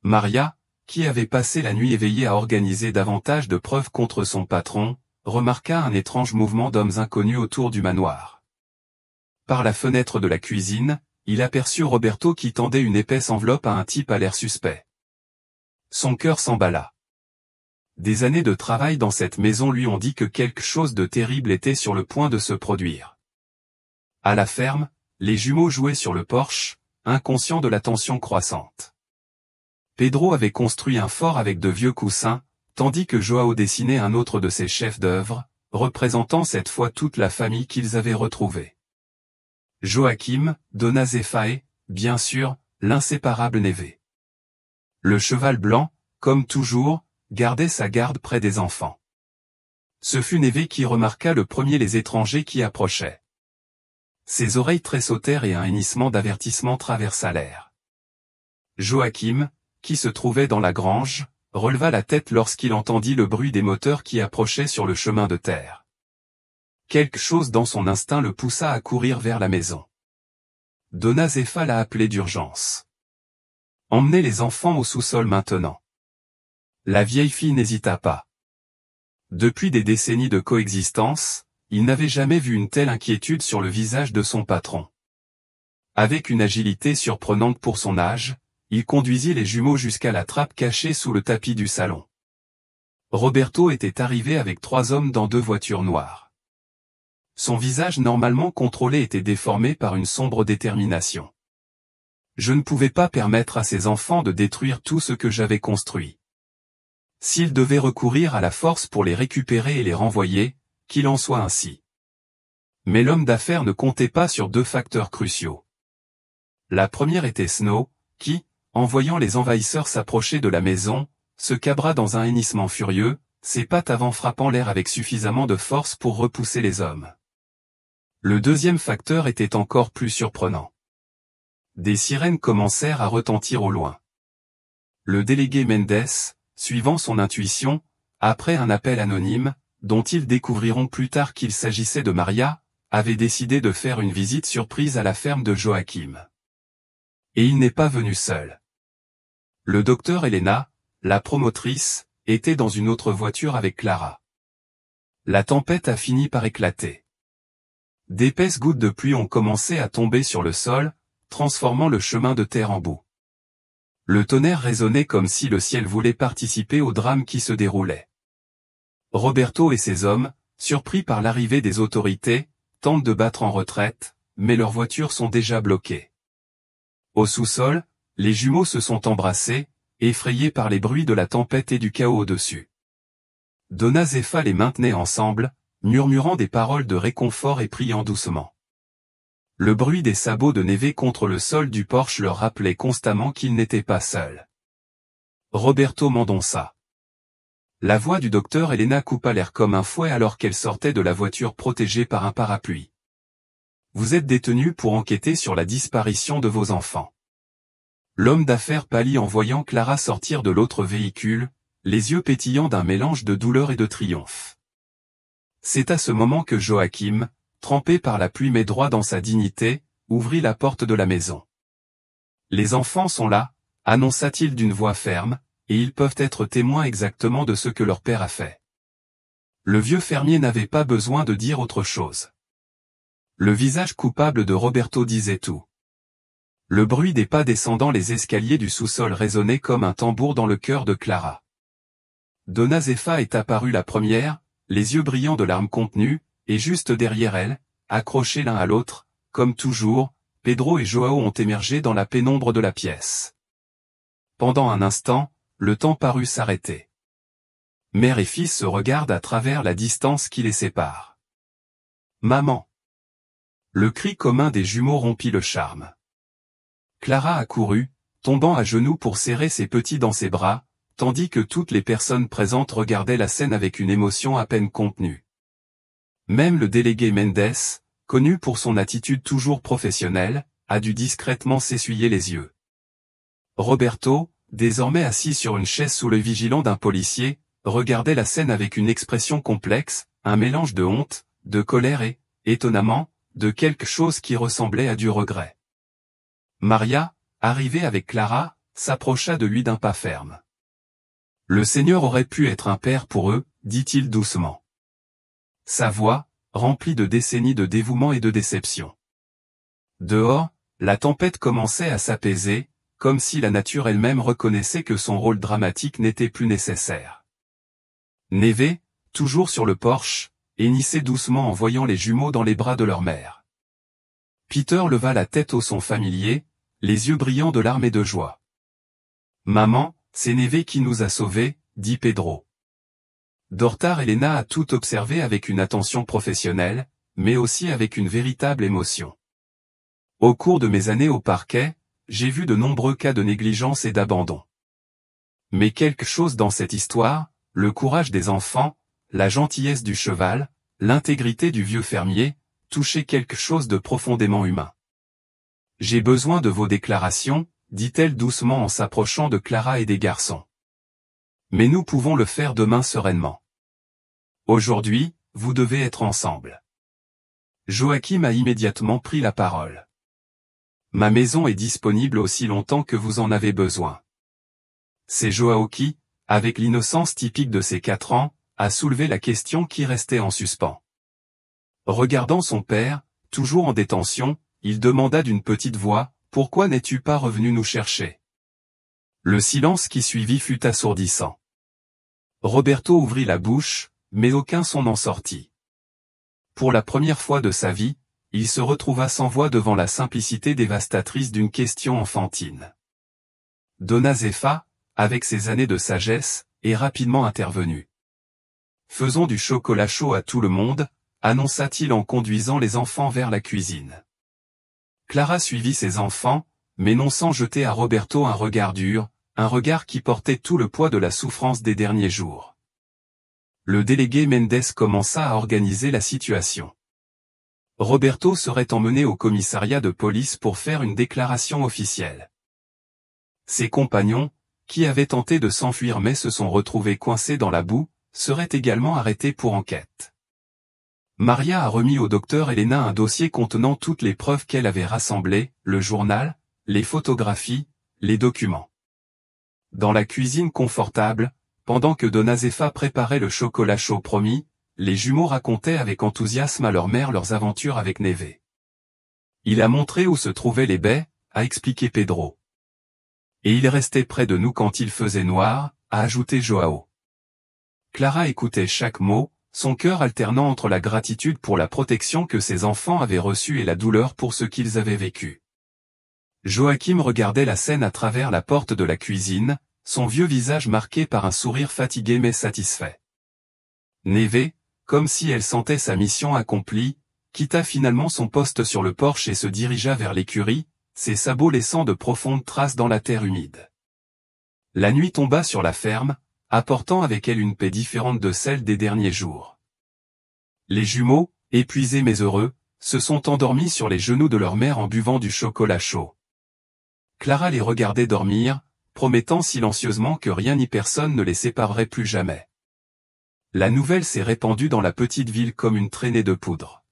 Maria, qui avait passé la nuit éveillée à organiser davantage de preuves contre son patron, remarqua un étrange mouvement d'hommes inconnus autour du manoir. Par la fenêtre de la cuisine, il aperçut Roberto qui tendait une épaisse enveloppe à un type à l'air suspect. Son cœur s'emballa. Des années de travail dans cette maison lui ont dit que quelque chose de terrible était sur le point de se produire. À la ferme, les jumeaux jouaient sur le porche, inconscients de la tension croissante. Pedro avait construit un fort avec de vieux coussins, tandis que Joao dessinait un autre de ses chefs-d'œuvre, représentant cette fois toute la famille qu'ils avaient retrouvée. Joachim, Dona Zefae, bien sûr, l'inséparable Neve. Le cheval blanc, comme toujours, gardait sa garde près des enfants. Ce fut Neve qui remarqua le premier les étrangers qui approchaient. Ses oreilles tressautèrent et un hennissement d'avertissement traversa l'air. Joachim, qui se trouvait dans la grange, releva la tête lorsqu'il entendit le bruit des moteurs qui approchaient sur le chemin de terre. Quelque chose dans son instinct le poussa à courir vers la maison. Dona Zefa l'a appelé d'urgence. Emmenez les enfants au sous-sol maintenant. La vieille fille n'hésita pas. Depuis des décennies de coexistence, il n'avait jamais vu une telle inquiétude sur le visage de son patron. Avec une agilité surprenante pour son âge, il conduisit les jumeaux jusqu'à la trappe cachée sous le tapis du salon. Roberto était arrivé avec 3 hommes dans 2 voitures noires. Son visage normalement contrôlé était déformé par une sombre détermination. Je ne pouvais pas permettre à ces enfants de détruire tout ce que j'avais construit. S'il devait recourir à la force pour les récupérer et les renvoyer, qu'il en soit ainsi. Mais l'homme d'affaires ne comptait pas sur 2 facteurs cruciaux. La première était Snow, qui, en voyant les envahisseurs s'approcher de la maison, se cabra dans un hennissement furieux, ses pattes avant frappant l'air avec suffisamment de force pour repousser les hommes. Le deuxième facteur était encore plus surprenant. Des sirènes commencèrent à retentir au loin. Le délégué Mendes, suivant son intuition, après un appel anonyme, dont ils découvriront plus tard qu'il s'agissait de Maria, avait décidé de faire une visite surprise à la ferme de Joachim. Et il n'est pas venu seul. Le docteur Elena, la promotrice, était dans une autre voiture avec Clara. La tempête a fini par éclater. D'épaisses gouttes de pluie ont commencé à tomber sur le sol, transformant le chemin de terre en boue. Le tonnerre résonnait comme si le ciel voulait participer au drame qui se déroulait. Roberto et ses hommes, surpris par l'arrivée des autorités, tentent de battre en retraite, mais leurs voitures sont déjà bloquées. Au sous-sol, les jumeaux se sont embrassés, effrayés par les bruits de la tempête et du chaos au-dessus. Dona Zefa les maintenait ensemble, murmurant des paroles de réconfort et priant doucement. Le bruit des sabots de Neve contre le sol du porche leur rappelait constamment qu'ils n'étaient pas seuls. Roberto mendonça. La voix du docteur Elena coupa l'air comme un fouet alors qu'elle sortait de la voiture protégée par un parapluie. Vous êtes détenus pour enquêter sur la disparition de vos enfants. L'homme d'affaires pâlit en voyant Clara sortir de l'autre véhicule, les yeux pétillants d'un mélange de douleur et de triomphe. C'est à ce moment que Joachim, trempé par la pluie mais droit dans sa dignité, ouvrit la porte de la maison. Les enfants sont là, annonça-t-il d'une voix ferme, et ils peuvent être témoins exactement de ce que leur père a fait. Le vieux fermier n'avait pas besoin de dire autre chose. Le visage coupable de Roberto disait tout. Le bruit des pas descendant les escaliers du sous-sol résonnait comme un tambour dans le cœur de Clara. Dona Zefa est apparue la première, les yeux brillants de larmes contenues, et juste derrière elle, accrochés l'un à l'autre, comme toujours, Pedro et Joao ont émergé dans la pénombre de la pièce. Pendant un instant, le temps parut s'arrêter. Mère et fils se regardent à travers la distance qui les sépare. Maman! Le cri commun des jumeaux rompit le charme. Clara accourut, tombant à genoux pour serrer ses petits dans ses bras, tandis que toutes les personnes présentes regardaient la scène avec une émotion à peine contenue. Même le délégué Mendes, connu pour son attitude toujours professionnelle, a dû discrètement s'essuyer les yeux. Roberto, désormais assis sur une chaise sous le vigilant d'un policier, regardait la scène avec une expression complexe, un mélange de honte, de colère et, étonnamment, de quelque chose qui ressemblait à du regret. Maria, arrivée avec Clara, s'approcha de lui d'un pas ferme. Le Seigneur aurait pu être un père pour eux, dit-il doucement. sa voix, remplie de décennies de dévouement et de déception. Dehors, la tempête commençait à s'apaiser, comme si la nature elle-même reconnaissait que son rôle dramatique n'était plus nécessaire. Neve, toujours sur le porche, hennissait doucement en voyant les jumeaux dans les bras de leur mère. Peter leva la tête au son familier, les yeux brillants de larmes et de joie. « Maman, c'est Neve qui nous a sauvés, » dit Pedro. Dortar Elena a tout observé avec une attention professionnelle, mais aussi avec une véritable émotion. Au cours de mes années au parquet, j'ai vu de nombreux cas de négligence et d'abandon. Mais quelque chose dans cette histoire, le courage des enfants, la gentillesse du cheval, l'intégrité du vieux fermier, touchait quelque chose de profondément humain. « J'ai besoin de vos déclarations, » dit-elle doucement en s'approchant de Clara et des garçons. « Mais nous pouvons le faire demain sereinement. Aujourd'hui, vous devez être ensemble. » Joachim a immédiatement pris la parole. « Ma maison est disponible aussi longtemps que vous en avez besoin. » C'est Joao qui, avec l'innocence typique de ses 4 ans, a soulevé la question qui restait en suspens. Regardant son père, toujours en détention, il demanda d'une petite voix, « Pourquoi n'es-tu pas revenu nous chercher ?» Le silence qui suivit fut assourdissant. Roberto ouvrit la bouche, mais aucun son n'en sortit. Pour la première fois de sa vie, il se retrouva sans voix devant la simplicité dévastatrice d'une question enfantine. Dona Zefa, avec ses années de sagesse, est rapidement intervenu. « Faisons du chocolat chaud à tout le monde », annonça-t-il en conduisant les enfants vers la cuisine. Clara suivit ses enfants, mais non sans jeter à Roberto un regard dur, un regard qui portait tout le poids de la souffrance des derniers jours. Le délégué Mendes commença à organiser la situation. Roberto serait emmené au commissariat de police pour faire une déclaration officielle. Ses compagnons, qui avaient tenté de s'enfuir mais se sont retrouvés coincés dans la boue, seraient également arrêtés pour enquête. Maria a remis au docteur Elena un dossier contenant toutes les preuves qu'elle avait rassemblées, le journal, les photographies, les documents. Dans la cuisine confortable, pendant que Dona Zefa préparait le chocolat chaud promis, les jumeaux racontaient avec enthousiasme à leur mère leurs aventures avec Neve. Il a montré où se trouvaient les baies, a expliqué Pedro. Et il restait près de nous quand il faisait noir, a ajouté Joao. Clara écoutait chaque mot, son cœur alternant entre la gratitude pour la protection que ses enfants avaient reçue et la douleur pour ce qu'ils avaient vécu. Joachim regardait la scène à travers la porte de la cuisine, son vieux visage marqué par un sourire fatigué mais satisfait. Neve, comme si elle sentait sa mission accomplie, quitta finalement son poste sur le porche et se dirigea vers l'écurie, ses sabots laissant de profondes traces dans la terre humide. La nuit tomba sur la ferme, apportant avec elle une paix différente de celle des derniers jours. Les jumeaux, épuisés mais heureux, se sont endormis sur les genoux de leur mère en buvant du chocolat chaud. Clara les regardait dormir, promettant silencieusement que rien ni personne ne les séparerait plus jamais. La nouvelle s'est répandue dans la petite ville comme une traînée de poudre.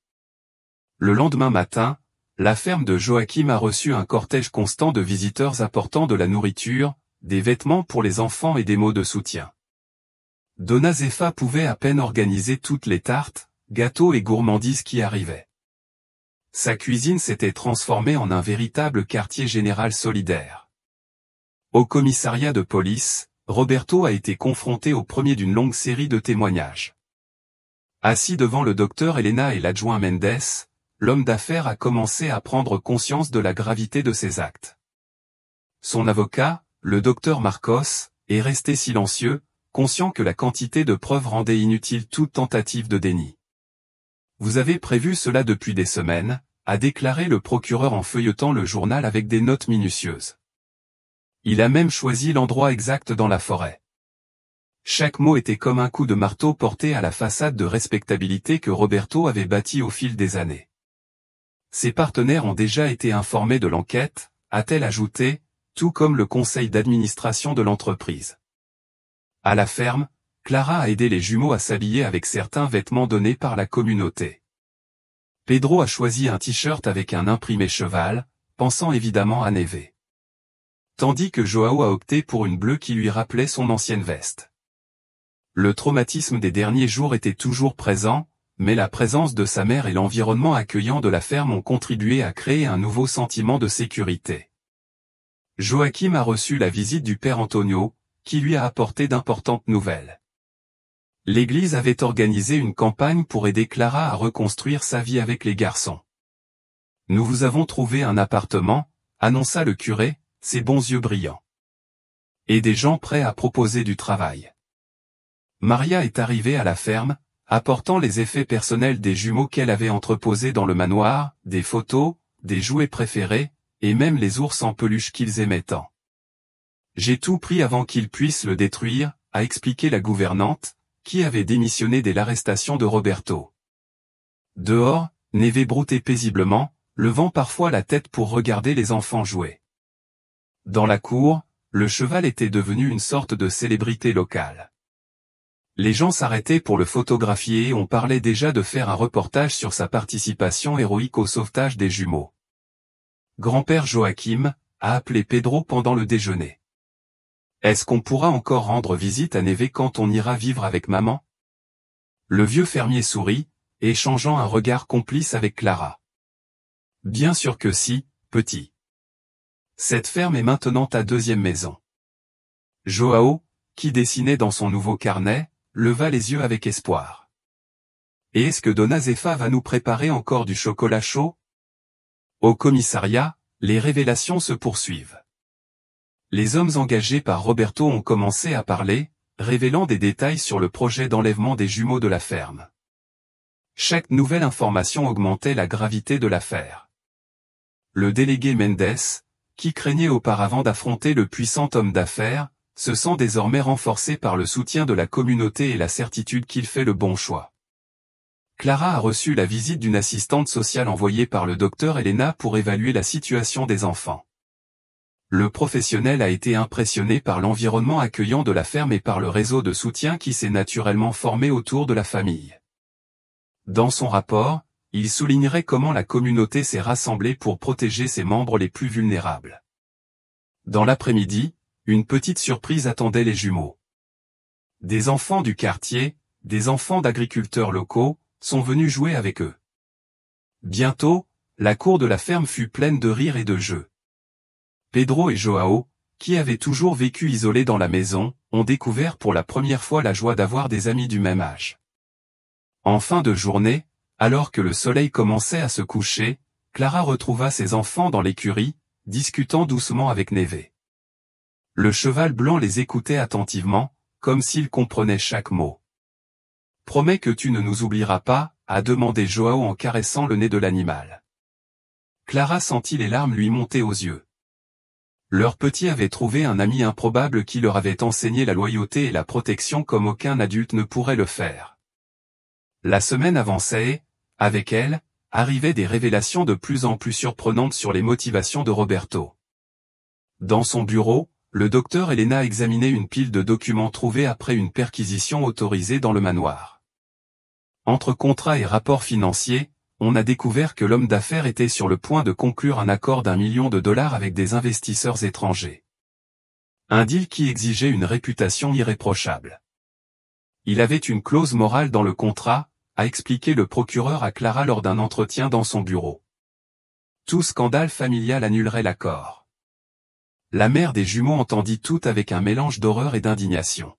Le lendemain matin, la ferme de Joachim a reçu un cortège constant de visiteurs apportant de la nourriture, des vêtements pour les enfants et des mots de soutien. Dona Zefa pouvait à peine organiser toutes les tartes, gâteaux et gourmandises qui arrivaient. Sa cuisine s'était transformée en un véritable quartier général solidaire. Au commissariat de police, Roberto a été confronté au premier d'une longue série de témoignages. Assis devant le docteur Elena et l'adjoint Mendes, l'homme d'affaires a commencé à prendre conscience de la gravité de ses actes. Son avocat, le docteur Marcos, est resté silencieux, conscient que la quantité de preuves rendait inutile toute tentative de déni. « Vous avez prévu cela depuis des semaines », a déclaré le procureur en feuilletant le journal avec des notes minutieuses. Il a même choisi l'endroit exact dans la forêt. Chaque mot était comme un coup de marteau porté à la façade de respectabilité que Roberto avait bâtie au fil des années. Ses partenaires ont déjà été informés de l'enquête, a-t-elle ajouté, tout comme le conseil d'administration de l'entreprise. À la ferme, Clara a aidé les jumeaux à s'habiller avec certains vêtements donnés par la communauté. Pedro a choisi un t-shirt avec un imprimé cheval, pensant évidemment à Neve. Tandis que Joao a opté pour une bleue qui lui rappelait son ancienne veste. Le traumatisme des derniers jours était toujours présent, mais la présence de sa mère et l'environnement accueillant de la ferme ont contribué à créer un nouveau sentiment de sécurité. Joachim a reçu la visite du père Antonio, qui lui a apporté d'importantes nouvelles. L'église avait organisé une campagne pour aider Clara à reconstruire sa vie avec les garçons. « Nous vous avons trouvé un appartement », annonça le curé, ses bons yeux brillants. « Et des gens prêts à proposer du travail. » Maria est arrivée à la ferme, apportant les effets personnels des jumeaux qu'elle avait entreposés dans le manoir, des photos, des jouets préférés, et même les ours en peluche qu'ils aimaient tant. « J'ai tout pris avant qu'ils puissent le détruire », a expliqué la gouvernante, qui avait démissionné dès l'arrestation de Roberto. Dehors, Neve broutait paisiblement, levant parfois la tête pour regarder les enfants jouer. Dans la cour, le cheval était devenu une sorte de célébrité locale. Les gens s'arrêtaient pour le photographier et on parlait déjà de faire un reportage sur sa participation héroïque au sauvetage des jumeaux. Grand-père Joachim a appelé Pedro pendant le déjeuner. « Est-ce qu'on pourra encore rendre visite à Neve quand on ira vivre avec maman ?» Le vieux fermier sourit, échangeant un regard complice avec Clara. « Bien sûr que si, petit. Cette ferme est maintenant ta deuxième maison. » Joao, qui dessinait dans son nouveau carnet, leva les yeux avec espoir. « Et est-ce que Donna Zefa va nous préparer encore du chocolat chaud ?» Au commissariat, les révélations se poursuivent. Les hommes engagés par Roberto ont commencé à parler, révélant des détails sur le projet d'enlèvement des jumeaux de la ferme. Chaque nouvelle information augmentait la gravité de l'affaire. Le délégué Mendes, qui craignait auparavant d'affronter le puissant homme d'affaires, se sent désormais renforcé par le soutien de la communauté et la certitude qu'il fait le bon choix. Clara a reçu la visite d'une assistante sociale envoyée par le docteur Elena pour évaluer la situation des enfants. Le professionnel a été impressionné par l'environnement accueillant de la ferme et par le réseau de soutien qui s'est naturellement formé autour de la famille. Dans son rapport, il soulignerait comment la communauté s'est rassemblée pour protéger ses membres les plus vulnérables. Dans l'après-midi, une petite surprise attendait les jumeaux. Des enfants du quartier, des enfants d'agriculteurs locaux, sont venus jouer avec eux. Bientôt, la cour de la ferme fut pleine de rires et de jeux. Pedro et Joao, qui avaient toujours vécu isolés dans la maison, ont découvert pour la première fois la joie d'avoir des amis du même âge. En fin de journée, alors que le soleil commençait à se coucher, Clara retrouva ses enfants dans l'écurie, discutant doucement avec Neve. Le cheval blanc les écoutait attentivement, comme s'il comprenait chaque mot. « Promets que tu ne nous oublieras pas » a demandé Joao en caressant le nez de l'animal. Clara sentit les larmes lui monter aux yeux. Leur petit avait trouvé un ami improbable qui leur avait enseigné la loyauté et la protection comme aucun adulte ne pourrait le faire. La semaine avançait et, avec elle, arrivaient des révélations de plus en plus surprenantes sur les motivations de Roberto. Dans son bureau, le docteur Elena examinait une pile de documents trouvés après une perquisition autorisée dans le manoir. Entre contrats et rapports financiers, on a découvert que l'homme d'affaires était sur le point de conclure un accord d'1 million de dollars avec des investisseurs étrangers. Un deal qui exigeait une réputation irréprochable. Il avait une clause morale dans le contrat, a expliqué le procureur à Clara lors d'un entretien dans son bureau. Tout scandale familial annulerait l'accord. La mère des jumeaux entendit tout avec un mélange d'horreur et d'indignation.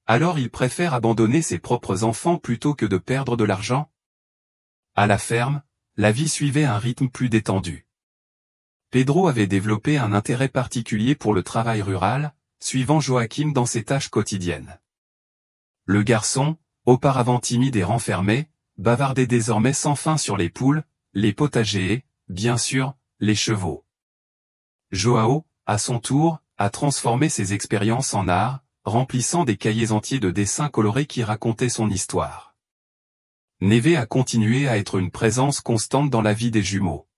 Alors il préfère abandonner ses propres enfants plutôt que de perdre de l'argent ? À la ferme, la vie suivait un rythme plus détendu. Pedro avait développé un intérêt particulier pour le travail rural, suivant Joachim dans ses tâches quotidiennes. Le garçon, auparavant timide et renfermé, bavardait désormais sans fin sur les poules, les potagers et, bien sûr, les chevaux. Joao, à son tour, a transformé ses expériences en art, remplissant des cahiers entiers de dessins colorés qui racontaient son histoire. Neve a continué à être une présence constante dans la vie des jumeaux.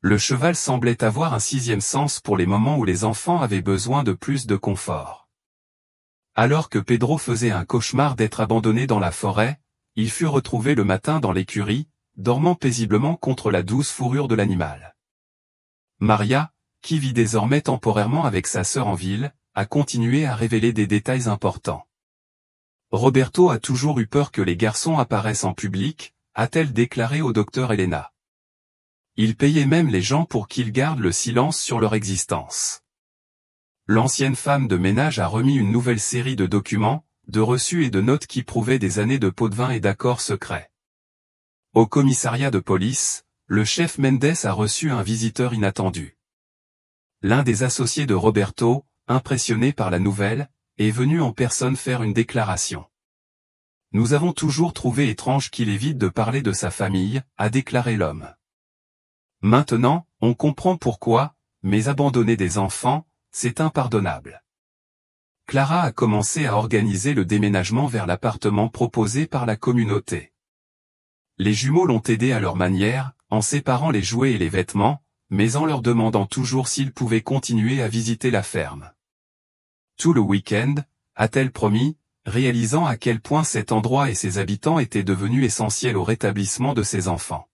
Le cheval semblait avoir un sixième sens pour les moments où les enfants avaient besoin de plus de confort. Alors que Pedro faisait un cauchemar d'être abandonné dans la forêt, il fut retrouvé le matin dans l'écurie, dormant paisiblement contre la douce fourrure de l'animal. Maria, qui vit désormais temporairement avec sa sœur en ville, a continué à révéler des détails importants. Roberto a toujours eu peur que les garçons apparaissent en public, a-t-elle déclaré au docteur Elena. Il payait même les gens pour qu'ils gardent le silence sur leur existence. L'ancienne femme de ménage a remis une nouvelle série de documents, de reçus et de notes qui prouvaient des années de pots de vin et d'accords secrets. Au commissariat de police, le chef Mendes a reçu un visiteur inattendu. L'un des associés de Roberto, impressionné par la nouvelle, est venu en personne faire une déclaration. « Nous avons toujours trouvé étrange qu'il évite de parler de sa famille », a déclaré l'homme. Maintenant, on comprend pourquoi, mais abandonner des enfants, c'est impardonnable. Clara a commencé à organiser le déménagement vers l'appartement proposé par la communauté. Les jumeaux l'ont aidé à leur manière, en séparant les jouets et les vêtements, mais en leur demandant toujours s'ils pouvaient continuer à visiter la ferme. Tout le week-end, a-t-elle promis, réalisant à quel point cet endroit et ses habitants étaient devenus essentiels au rétablissement de ses enfants.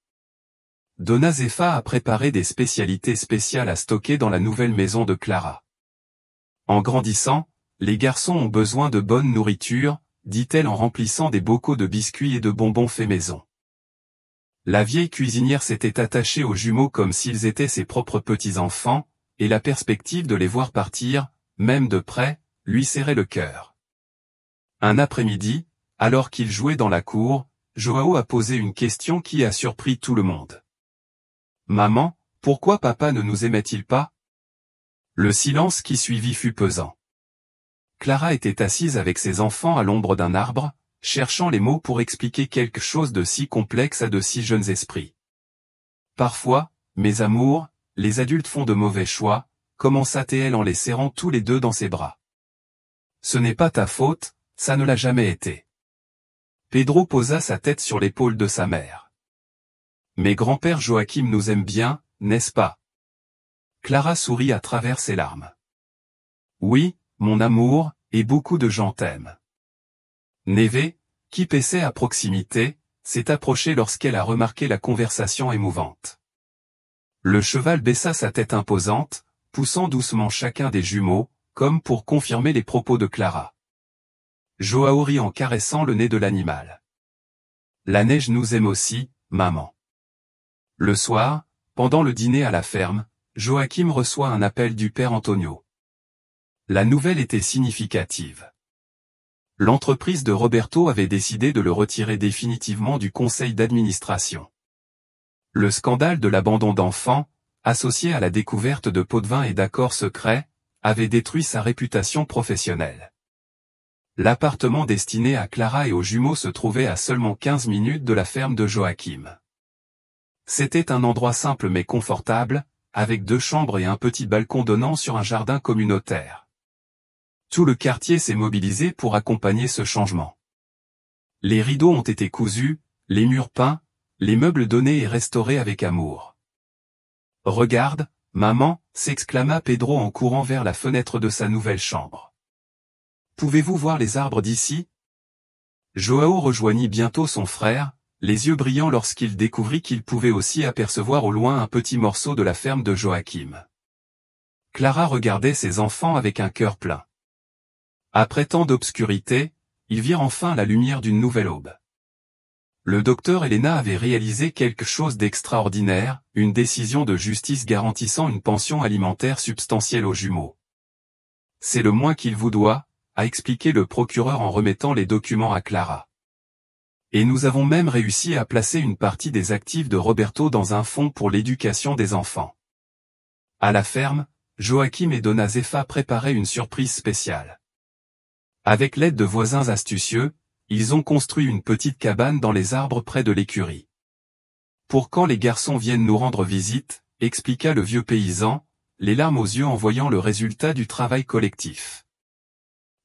Donna Zefa a préparé des spécialités spéciales à stocker dans la nouvelle maison de Clara. En grandissant, les garçons ont besoin de bonne nourriture, dit-elle en remplissant des bocaux de biscuits et de bonbons faits maison. La vieille cuisinière s'était attachée aux jumeaux comme s'ils étaient ses propres petits-enfants, et la perspective de les voir partir, même de près, lui serrait le cœur. Un après-midi, alors qu'ils jouaient dans la cour, Joao a posé une question qui a surpris tout le monde. « Maman, pourquoi papa ne nous aimait-il pas ?» Le silence qui suivit fut pesant. Clara était assise avec ses enfants à l'ombre d'un arbre, cherchant les mots pour expliquer quelque chose de si complexe à de si jeunes esprits. « Parfois, mes amours, les adultes font de mauvais choix », commença-t-elle en les serrant tous les deux dans ses bras. « Ce n'est pas ta faute, ça ne l'a jamais été. » Pedro posa sa tête sur l'épaule de sa mère. « Mais grand-père Joachim nous aime bien, n'est-ce pas ?» Clara sourit à travers ses larmes. « Oui, mon amour, et beaucoup de gens t'aiment. » Neve, qui paissait à proximité, s'est approchée lorsqu'elle a remarqué la conversation émouvante. Le cheval baissa sa tête imposante, poussant doucement chacun des jumeaux, comme pour confirmer les propos de Clara. Joao rit en caressant le nez de l'animal. « La neige nous aime aussi, maman. » Le soir, pendant le dîner à la ferme, Joachim reçoit un appel du père Antonio. La nouvelle était significative. L'entreprise de Roberto avait décidé de le retirer définitivement du conseil d'administration. Le scandale de l'abandon d'enfants, associé à la découverte de pots de vin et d'accords secrets, avait détruit sa réputation professionnelle. L'appartement destiné à Clara et aux jumeaux se trouvait à seulement 15 minutes de la ferme de Joachim. C'était un endroit simple mais confortable, avec 2 chambres et un petit balcon donnant sur un jardin communautaire. Tout le quartier s'est mobilisé pour accompagner ce changement. Les rideaux ont été cousus, les murs peints, les meubles donnés et restaurés avec amour. « Regarde, maman !» s'exclama Pedro en courant vers la fenêtre de sa nouvelle chambre. « Pouvez-vous voir les arbres d'ici ?» Joao rejoignit bientôt son frère, les yeux brillants lorsqu'il découvrit qu'il pouvait aussi apercevoir au loin un petit morceau de la ferme de Joachim. Clara regardait ses enfants avec un cœur plein. Après tant d'obscurité, ils virent enfin la lumière d'une nouvelle aube. Le docteur Elena avait réalisé quelque chose d'extraordinaire, une décision de justice garantissant une pension alimentaire substantielle aux jumeaux. « C'est le moins qu'il vous doit », a expliqué le procureur en remettant les documents à Clara. Et nous avons même réussi à placer une partie des actifs de Roberto dans un fonds pour l'éducation des enfants. À la ferme, Joachim et Donna Zefa préparaient une surprise spéciale. Avec l'aide de voisins astucieux, ils ont construit une petite cabane dans les arbres près de l'écurie. Pour quand les garçons viennent nous rendre visite, expliqua le vieux paysan, les larmes aux yeux en voyant le résultat du travail collectif.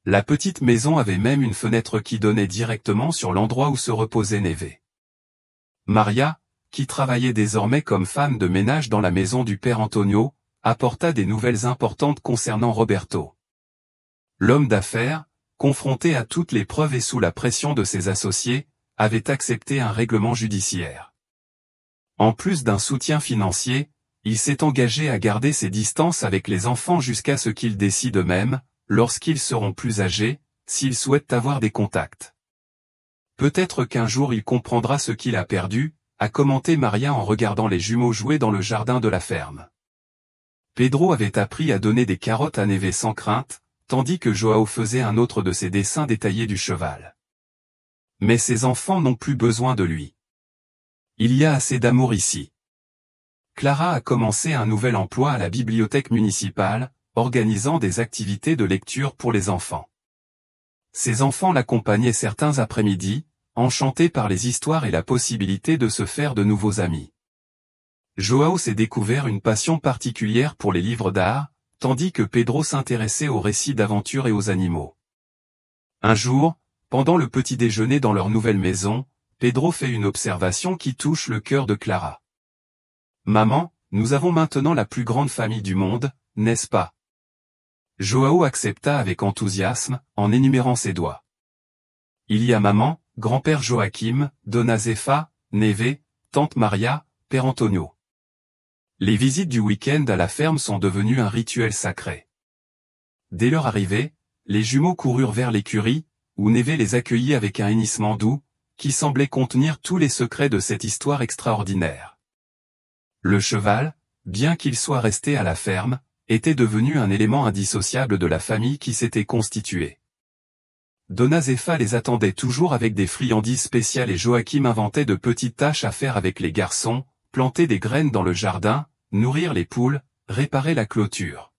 La petite maison avait même une fenêtre qui donnait directement sur l'endroit où se reposait Neve. Maria, qui travaillait désormais comme femme de ménage dans la maison du père Antonio, apporta des nouvelles importantes concernant Roberto. L'homme d'affaires, confronté à toutes les preuves et sous la pression de ses associés, avait accepté un règlement judiciaire. En plus d'un soutien financier, il s'est engagé à garder ses distances avec les enfants jusqu'à ce qu'ils décident eux-mêmes, lorsqu'ils seront plus âgés, s'il souhaite avoir des contacts. Peut-être qu'un jour il comprendra ce qu'il a perdu, a commenté Maria en regardant les jumeaux jouer dans le jardin de la ferme. Pedro avait appris à donner des carottes à Neve sans crainte, tandis que Joao faisait un autre de ses dessins détaillés du cheval. Mais ses enfants n'ont plus besoin de lui. Il y a assez d'amour ici. Clara a commencé un nouvel emploi à la bibliothèque municipale, organisant des activités de lecture pour les enfants. Ses enfants l'accompagnaient certains après-midi, enchantés par les histoires et la possibilité de se faire de nouveaux amis. Joao s'est découvert une passion particulière pour les livres d'art, tandis que Pedro s'intéressait aux récits d'aventure et aux animaux. Un jour, pendant le petit déjeuner dans leur nouvelle maison, Pedro fait une observation qui touche le cœur de Clara. « Maman, nous avons maintenant la plus grande famille du monde, n'est-ce pas ?» Joao accepta avec enthousiasme, en énumérant ses doigts. « Il y a maman, grand-père Joachim, Dona Zefa, Neve, tante Maria, père Antonio. » Les visites du week-end à la ferme sont devenues un rituel sacré. Dès leur arrivée, les jumeaux coururent vers l'écurie, où Neve les accueillit avec un hennissement doux, qui semblait contenir tous les secrets de cette histoire extraordinaire. Le cheval, bien qu'il soit resté à la ferme, était devenu un élément indissociable de la famille qui s'était constituée. Dona Zefa les attendait toujours avec des friandises spéciales et Joachim inventait de petites tâches à faire avec les garçons, planter des graines dans le jardin, nourrir les poules, réparer la clôture.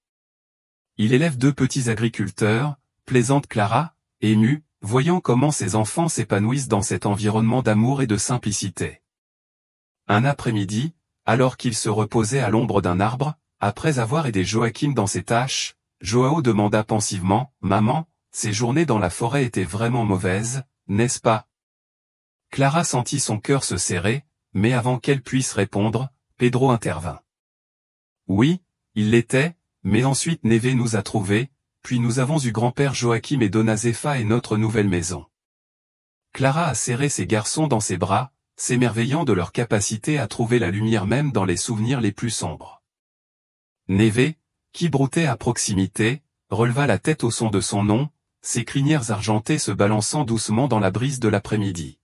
Il élève 2 petits agriculteurs, plaisante Clara, émue, voyant comment ses enfants s'épanouissent dans cet environnement d'amour et de simplicité. Un après-midi, alors qu'il se reposait à l'ombre d'un arbre, après avoir aidé Joachim dans ses tâches, Joao demanda pensivement, « Maman, ces journées dans la forêt étaient vraiment mauvaises, n'est-ce pas ?» Clara sentit son cœur se serrer, mais avant qu'elle puisse répondre, Pedro intervint. « Oui, il l'était, mais ensuite Neve nous a trouvés, puis nous avons eu grand-père Joachim et Dona Zefa et notre nouvelle maison. » Clara a serré ses garçons dans ses bras, s'émerveillant de leur capacité à trouver la lumière même dans les souvenirs les plus sombres. Neve, qui broutait à proximité, releva la tête au son de son nom, ses crinières argentées se balançant doucement dans la brise de l'après-midi.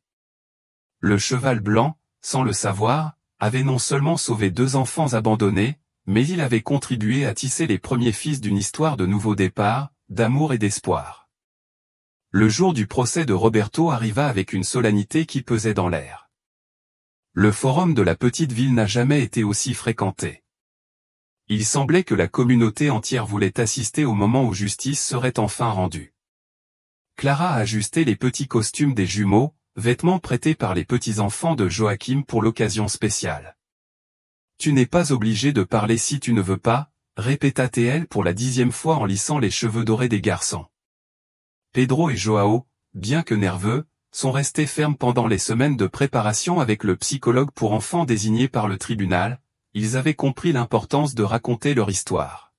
Le cheval blanc, sans le savoir, avait non seulement sauvé 2 enfants abandonnés, mais il avait contribué à tisser les premiers fils d'une histoire de nouveau départ, d'amour et d'espoir. Le jour du procès de Roberto arriva avec une solennité qui pesait dans l'air. Le forum de la petite ville n'a jamais été aussi fréquenté. Il semblait que la communauté entière voulait assister au moment où justice serait enfin rendue. Clara a ajusté les petits costumes des jumeaux, vêtements prêtés par les petits-enfants de Joachim pour l'occasion spéciale. « Tu n'es pas obligé de parler si tu ne veux pas, » répéta-t-elle pour la 10e fois en lissant les cheveux dorés des garçons. Pedro et Joao, bien que nerveux, sont restés fermes pendant les semaines de préparation avec le psychologue pour enfants désigné par le tribunal, ils avaient compris l'importance de raconter leur histoire.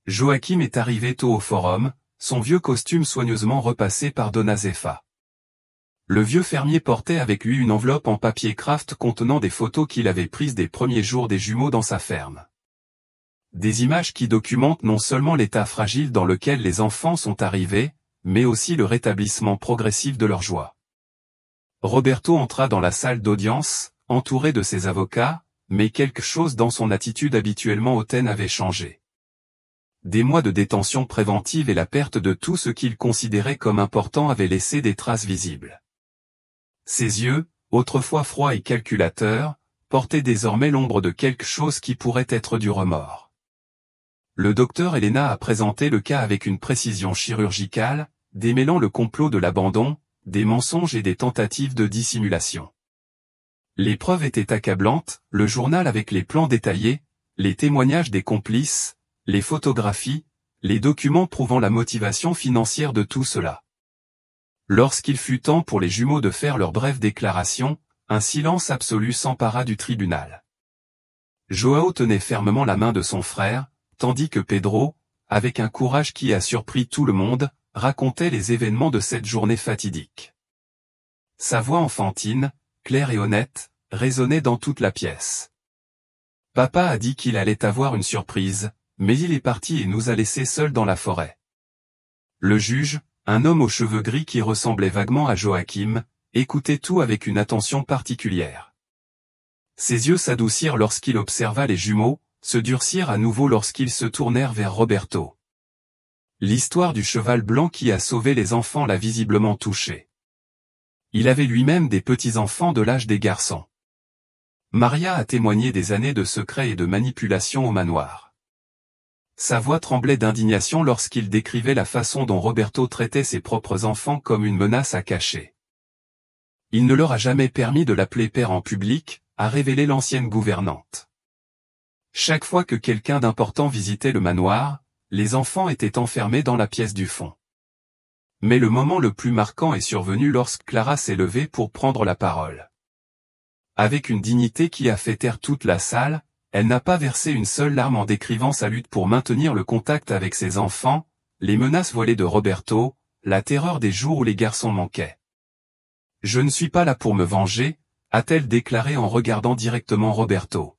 Joachim est arrivé tôt au forum, son vieux costume soigneusement repassé par Dona Zefa. Le vieux fermier portait avec lui une enveloppe en papier craft contenant des photos qu'il avait prises des premiers jours des jumeaux dans sa ferme. Des images qui documentent non seulement l'état fragile dans lequel les enfants sont arrivés, mais aussi le rétablissement progressif de leur joie. Roberto entra dans la salle d'audience, entouré de ses avocats, mais quelque chose dans son attitude habituellement hautaine avait changé. Des mois de détention préventive et la perte de tout ce qu'il considérait comme important avaient laissé des traces visibles. Ses yeux, autrefois froids et calculateurs, portaient désormais l'ombre de quelque chose qui pourrait être du remords. Le docteur Elena a présenté le cas avec une précision chirurgicale, démêlant le complot de l'abandon, des mensonges et des tentatives de dissimulation. Les preuves étaient accablantes, le journal avec les plans détaillés, les témoignages des complices, les photographies, les documents prouvant la motivation financière de tout cela. Lorsqu'il fut temps pour les jumeaux de faire leur brève déclaration, un silence absolu s'empara du tribunal. Joao tenait fermement la main de son frère, tandis que Pedro, avec un courage qui a surpris tout le monde, racontait les événements de cette journée fatidique. Sa voix enfantine, claire et honnête, résonnait dans toute la pièce. « Papa a dit qu'il allait avoir une surprise, mais il est parti et nous a laissés seuls dans la forêt. » Le juge, un homme aux cheveux gris qui ressemblait vaguement à Joachim, écoutait tout avec une attention particulière. Ses yeux s'adoucirent lorsqu'il observa les jumeaux, se durcirent à nouveau lorsqu'ils se tournèrent vers Roberto. L'histoire du cheval blanc qui a sauvé les enfants l'a visiblement touché. Il avait lui-même des petits-enfants de l'âge des garçons. Maria a témoigné des années de secrets et de manipulation au manoir. Sa voix tremblait d'indignation lorsqu'il décrivait la façon dont Roberto traitait ses propres enfants comme une menace à cacher. Il ne leur a jamais permis de l'appeler père en public, a révélé l'ancienne gouvernante. Chaque fois que quelqu'un d'important visitait le manoir, les enfants étaient enfermés dans la pièce du fond. Mais le moment le plus marquant est survenu lorsque Clara s'est levée pour prendre la parole. Avec une dignité qui a fait taire toute la salle, elle n'a pas versé une seule larme en décrivant sa lutte pour maintenir le contact avec ses enfants, les menaces voilées de Roberto, la terreur des jours où les garçons manquaient. « Je ne suis pas là pour me venger », a-t-elle déclaré en regardant directement Roberto.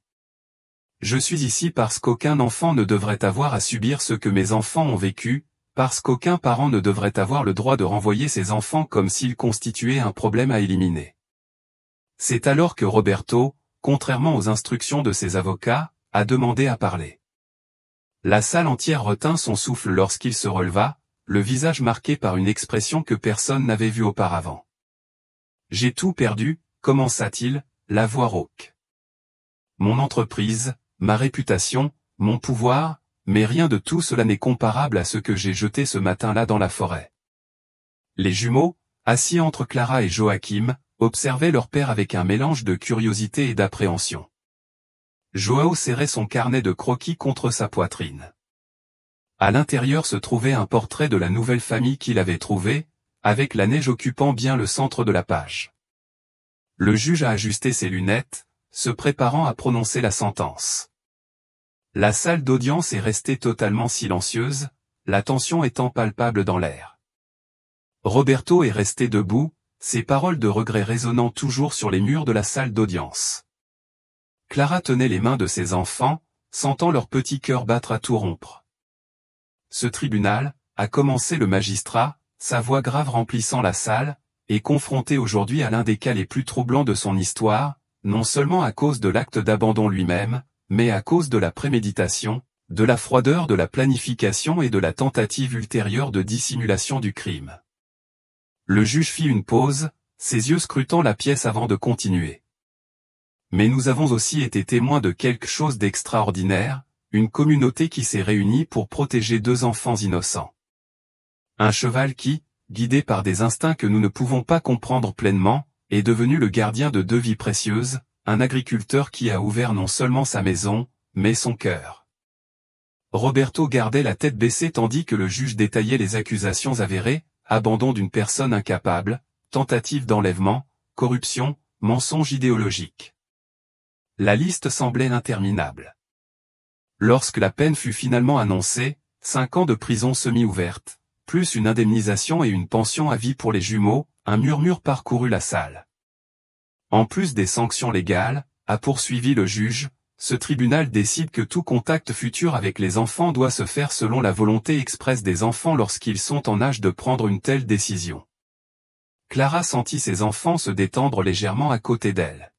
« Je suis ici parce qu'aucun enfant ne devrait avoir à subir ce que mes enfants ont vécu, parce qu'aucun parent ne devrait avoir le droit de renvoyer ses enfants comme s'ils constituaient un problème à éliminer. » C'est alors que Roberto, contrairement aux instructions de ses avocats, a demandé à parler. La salle entière retint son souffle lorsqu'il se releva, le visage marqué par une expression que personne n'avait vue auparavant. « J'ai tout perdu », commença-t-il, la voix rauque. « Mon entreprise, ma réputation, mon pouvoir, mais rien de tout cela n'est comparable à ce que j'ai jeté ce matin-là dans la forêt. » Les jumeaux, assis entre Clara et Joachim, observaient leur père avec un mélange de curiosité et d'appréhension. Joao serrait son carnet de croquis contre sa poitrine. À l'intérieur se trouvait un portrait de la nouvelle famille qu'il avait trouvée, avec la neige occupant bien le centre de la page. Le juge a ajusté ses lunettes, se préparant à prononcer la sentence. La salle d'audience est restée totalement silencieuse, la tension étant palpable dans l'air. Roberto est resté debout, ses paroles de regret résonnant toujours sur les murs de la salle d'audience. Clara tenait les mains de ses enfants, sentant leur petit cœur battre à tout rompre. Ce tribunal, a commencé le magistrat, sa voix grave remplissant la salle, est confronté aujourd'hui à l'un des cas les plus troublants de son histoire, non seulement à cause de l'acte d'abandon lui-même, mais à cause de la préméditation, de la froideur de la planification et de la tentative ultérieure de dissimulation du crime. Le juge fit une pause, ses yeux scrutant la pièce avant de continuer. Mais nous avons aussi été témoins de quelque chose d'extraordinaire, une communauté qui s'est réunie pour protéger deux enfants innocents. Un cheval qui, guidé par des instincts que nous ne pouvons pas comprendre pleinement, est devenu le gardien de deux vies précieuses, un agriculteur qui a ouvert non seulement sa maison, mais son cœur. Roberto gardait la tête baissée tandis que le juge détaillait les accusations avérées, abandon d'une personne incapable, tentative d'enlèvement, corruption, mensonge idéologique. La liste semblait interminable. Lorsque la peine fut finalement annoncée, 5 ans de prison semi-ouverte, plus une indemnisation et une pension à vie pour les jumeaux, un murmure parcourut la salle. En plus des sanctions légales, a poursuivi le juge, ce tribunal décide que tout contact futur avec les enfants doit se faire selon la volonté expresse des enfants lorsqu'ils sont en âge de prendre une telle décision. Clara sentit ses enfants se détendre légèrement à côté d'elle.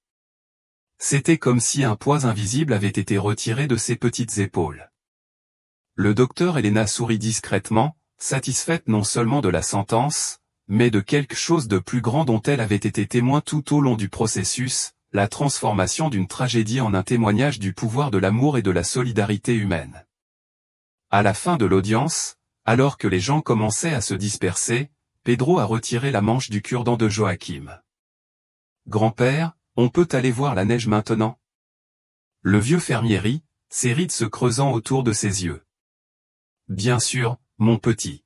C'était comme si un poids invisible avait été retiré de ses petites épaules. Le docteur Elena sourit discrètement, satisfaite non seulement de la sentence, mais de quelque chose de plus grand dont elle avait été témoin tout au long du processus, la transformation d'une tragédie en un témoignage du pouvoir de l'amour et de la solidarité humaine. À la fin de l'audience, alors que les gens commençaient à se disperser, Pedro a retiré la manche du cure-dent de Joachim. « Grand-père, on peut aller voir la neige maintenant ?» Le vieux fermier rit, ses rides se creusant autour de ses yeux. « Bien sûr, mon petit.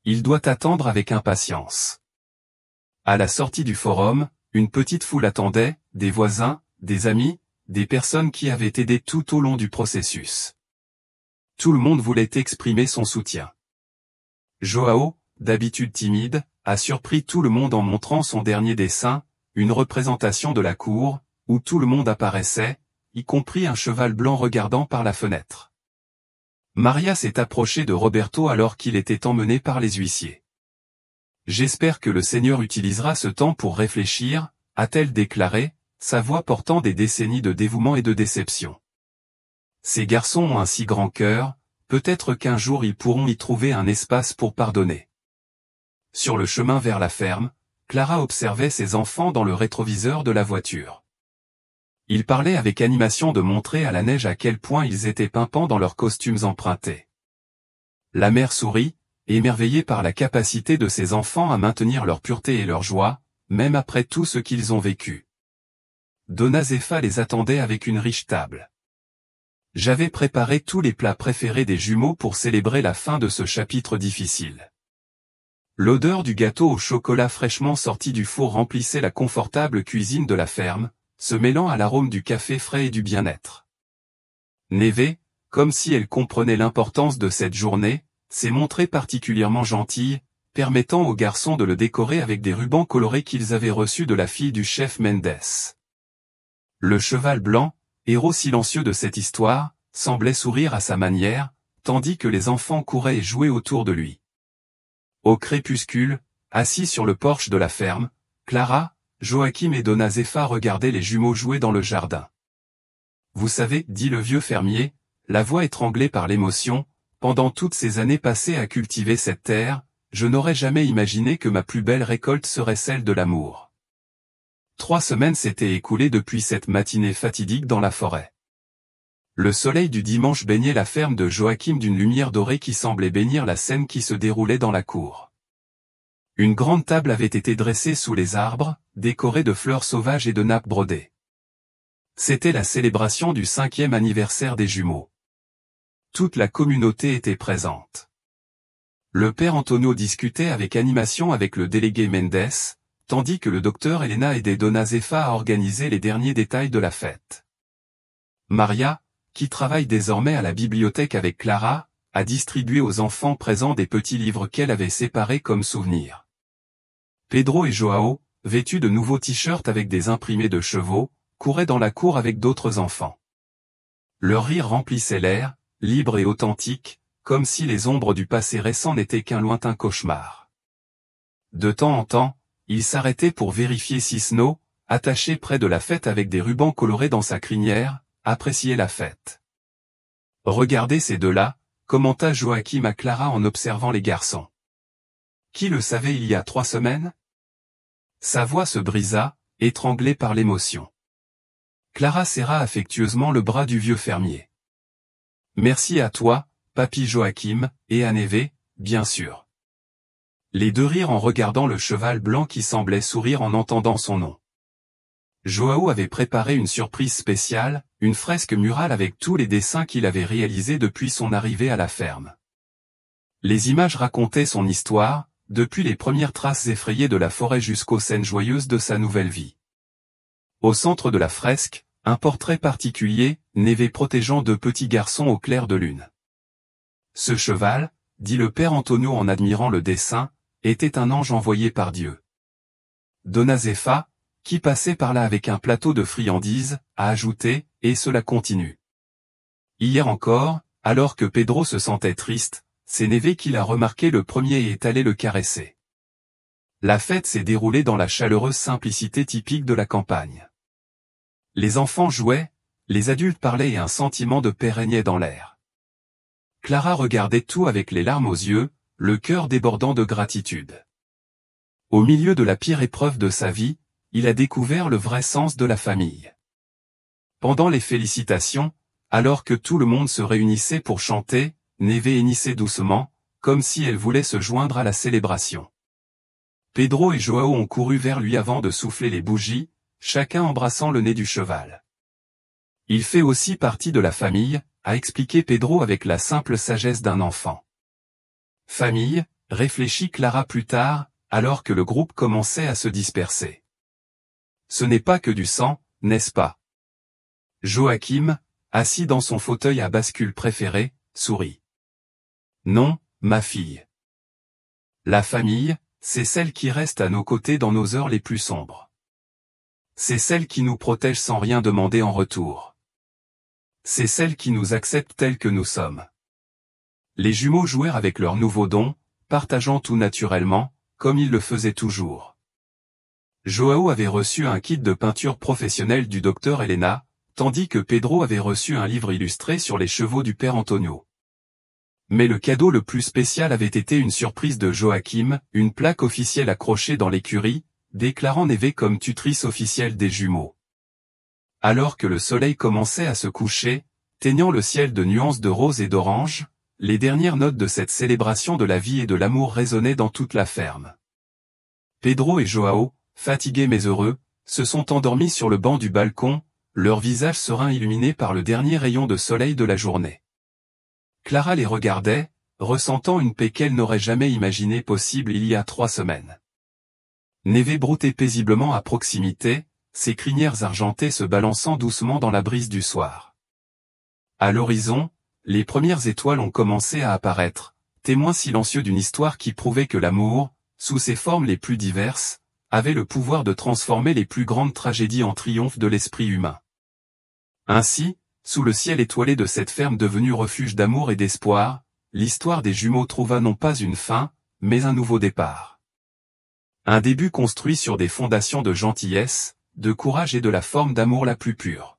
Il doit attendre avec impatience. » À la sortie du forum, une petite foule attendait, des voisins, des amis, des personnes qui avaient aidé tout au long du processus. Tout le monde voulait exprimer son soutien. Joao, d'habitude timide, a surpris tout le monde en montrant son dernier dessin, une représentation de la cour, où tout le monde apparaissait, y compris un cheval blanc regardant par la fenêtre. Maria s'est approchée de Roberto alors qu'il était emmené par les huissiers. J'espère que le Seigneur utilisera ce temps pour réfléchir, a-t-elle déclaré, sa voix portant des décennies de dévouement et de déception. Ces garçons ont un si grand cœur, peut-être qu'un jour ils pourront y trouver un espace pour pardonner. Sur le chemin vers la ferme, Clara observait ses enfants dans le rétroviseur de la voiture. Ils parlaient avec animation de montrer à la neige à quel point ils étaient pimpants dans leurs costumes empruntés. La mère sourit, émerveillée par la capacité de ses enfants à maintenir leur pureté et leur joie, même après tout ce qu'ils ont vécu. Donna Zefa les attendait avec une riche table. J'avais préparé tous les plats préférés des jumeaux pour célébrer la fin de ce chapitre difficile. L'odeur du gâteau au chocolat fraîchement sorti du four remplissait la confortable cuisine de la ferme, se mêlant à l'arôme du café frais et du bien-être. Neve, comme si elle comprenait l'importance de cette journée, s'est montrée particulièrement gentille, permettant aux garçons de le décorer avec des rubans colorés qu'ils avaient reçus de la fille du chef Mendes. Le cheval blanc, héros silencieux de cette histoire, semblait sourire à sa manière, tandis que les enfants couraient et jouaient autour de lui. Au crépuscule, assis sur le porche de la ferme, Clara, Joachim et Donna Zefa regardaient les jumeaux jouer dans le jardin. Vous savez, dit le vieux fermier, la voix étranglée par l'émotion, pendant toutes ces années passées à cultiver cette terre, je n'aurais jamais imaginé que ma plus belle récolte serait celle de l'amour. 3 semaines s'étaient écoulées depuis cette matinée fatidique dans la forêt. Le soleil du dimanche baignait la ferme de Joachim d'une lumière dorée qui semblait bénir la scène qui se déroulait dans la cour. Une grande table avait été dressée sous les arbres, décorée de fleurs sauvages et de nappes brodées. C'était la célébration du 5e anniversaire des jumeaux. Toute la communauté était présente. Le père Antonio discutait avec animation avec le délégué Mendes, tandis que le docteur Elena aidait Donna Zefa à organiser les derniers détails de la fête. Maria, qui travaille désormais à la bibliothèque avec Clara, a distribué aux enfants présents des petits livres qu'elle avait séparés comme souvenirs. Pedro et Joao, vêtus de nouveaux t-shirts avec des imprimés de chevaux, couraient dans la cour avec d'autres enfants. Leur rire remplissait l'air, libre et authentique, comme si les ombres du passé récent n'étaient qu'un lointain cauchemar. De temps en temps, ils s'arrêtaient pour vérifier si Snow, attaché près de la fête avec des rubans colorés dans sa crinière, appréciait la fête. Regardez ces deux-là, commenta Joachim à Clara en observant les garçons. Qui le savait il y a 3 semaines? Sa voix se brisa, étranglée par l'émotion. Clara serra affectueusement le bras du vieux fermier. Merci à toi, papy Joachim, et à Neve, bien sûr. Les deux rirent en regardant le cheval blanc qui semblait sourire en entendant son nom. Joao avait préparé une surprise spéciale, une fresque murale avec tous les dessins qu'il avait réalisés depuis son arrivée à la ferme. Les images racontaient son histoire, depuis les premières traces effrayées de la forêt jusqu'aux scènes joyeuses de sa nouvelle vie. Au centre de la fresque, un portrait particulier, Neve protégeant 2 petits garçons au clair de lune. Ce cheval, dit le père Antonio en admirant le dessin, était un ange envoyé par Dieu. Donna Zefa, qui passait par là avec un plateau de friandises, a ajouté, et cela continue. Hier encore, alors que Pedro se sentait triste, c'est Neve qui l'a remarqué le premier et est allé le caresser. La fête s'est déroulée dans la chaleureuse simplicité typique de la campagne. Les enfants jouaient, les adultes parlaient et un sentiment de paix régnait dans l'air. Clara regardait tout avec les larmes aux yeux, le cœur débordant de gratitude. Au milieu de la pire épreuve de sa vie, il a découvert le vrai sens de la famille. Pendant les félicitations, alors que tout le monde se réunissait pour chanter, Neve hennissait doucement, comme si elle voulait se joindre à la célébration. Pedro et Joao ont couru vers lui avant de souffler les bougies, chacun embrassant le nez du cheval. Il fait aussi partie de la famille, a expliqué Pedro avec la simple sagesse d'un enfant. Famille, réfléchit Clara plus tard, alors que le groupe commençait à se disperser. Ce n'est pas que du sang, n'est-ce pas? Joachim, assis dans son fauteuil à bascule préféré, sourit. Non, ma fille. La famille, c'est celle qui reste à nos côtés dans nos heures les plus sombres. C'est celle qui nous protège sans rien demander en retour. C'est celle qui nous accepte tels que nous sommes. Les jumeaux jouèrent avec leurs nouveaux dons, partageant tout naturellement, comme il le faisait toujours. Joao avait reçu un kit de peinture professionnelle du docteur Helena, tandis que Pedro avait reçu un livre illustré sur les chevaux du père Antonio. Mais le cadeau le plus spécial avait été une surprise de Joachim, une plaque officielle accrochée dans l'écurie, déclarant Neve comme tutrice officielle des jumeaux. Alors que le soleil commençait à se coucher, teignant le ciel de nuances de rose et d'orange, les dernières notes de cette célébration de la vie et de l'amour résonnaient dans toute la ferme. Pedro et Joao, fatigués mais heureux, se sont endormis sur le banc du balcon, leurs visages sereins illuminés par le dernier rayon de soleil de la journée. Clara les regardait, ressentant une paix qu'elle n'aurait jamais imaginée possible il y a 3 semaines. Neve broutait paisiblement à proximité, ses crinières argentées se balançant doucement dans la brise du soir. À l'horizon, les premières étoiles ont commencé à apparaître, témoins silencieux d'une histoire qui prouvait que l'amour, sous ses formes les plus diverses, avait le pouvoir de transformer les plus grandes tragédies en triomphe de l'esprit humain. Ainsi, sous le ciel étoilé de cette ferme devenue refuge d'amour et d'espoir, l'histoire des jumeaux trouva non pas une fin, mais un nouveau départ. Un début construit sur des fondations de gentillesse, de courage et de la forme d'amour la plus pure.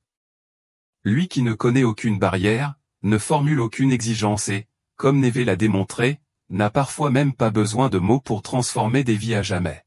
Lui qui ne connaît aucune barrière, ne formule aucune exigence et, comme Neve l'a démontré, n'a parfois même pas besoin de mots pour transformer des vies à jamais.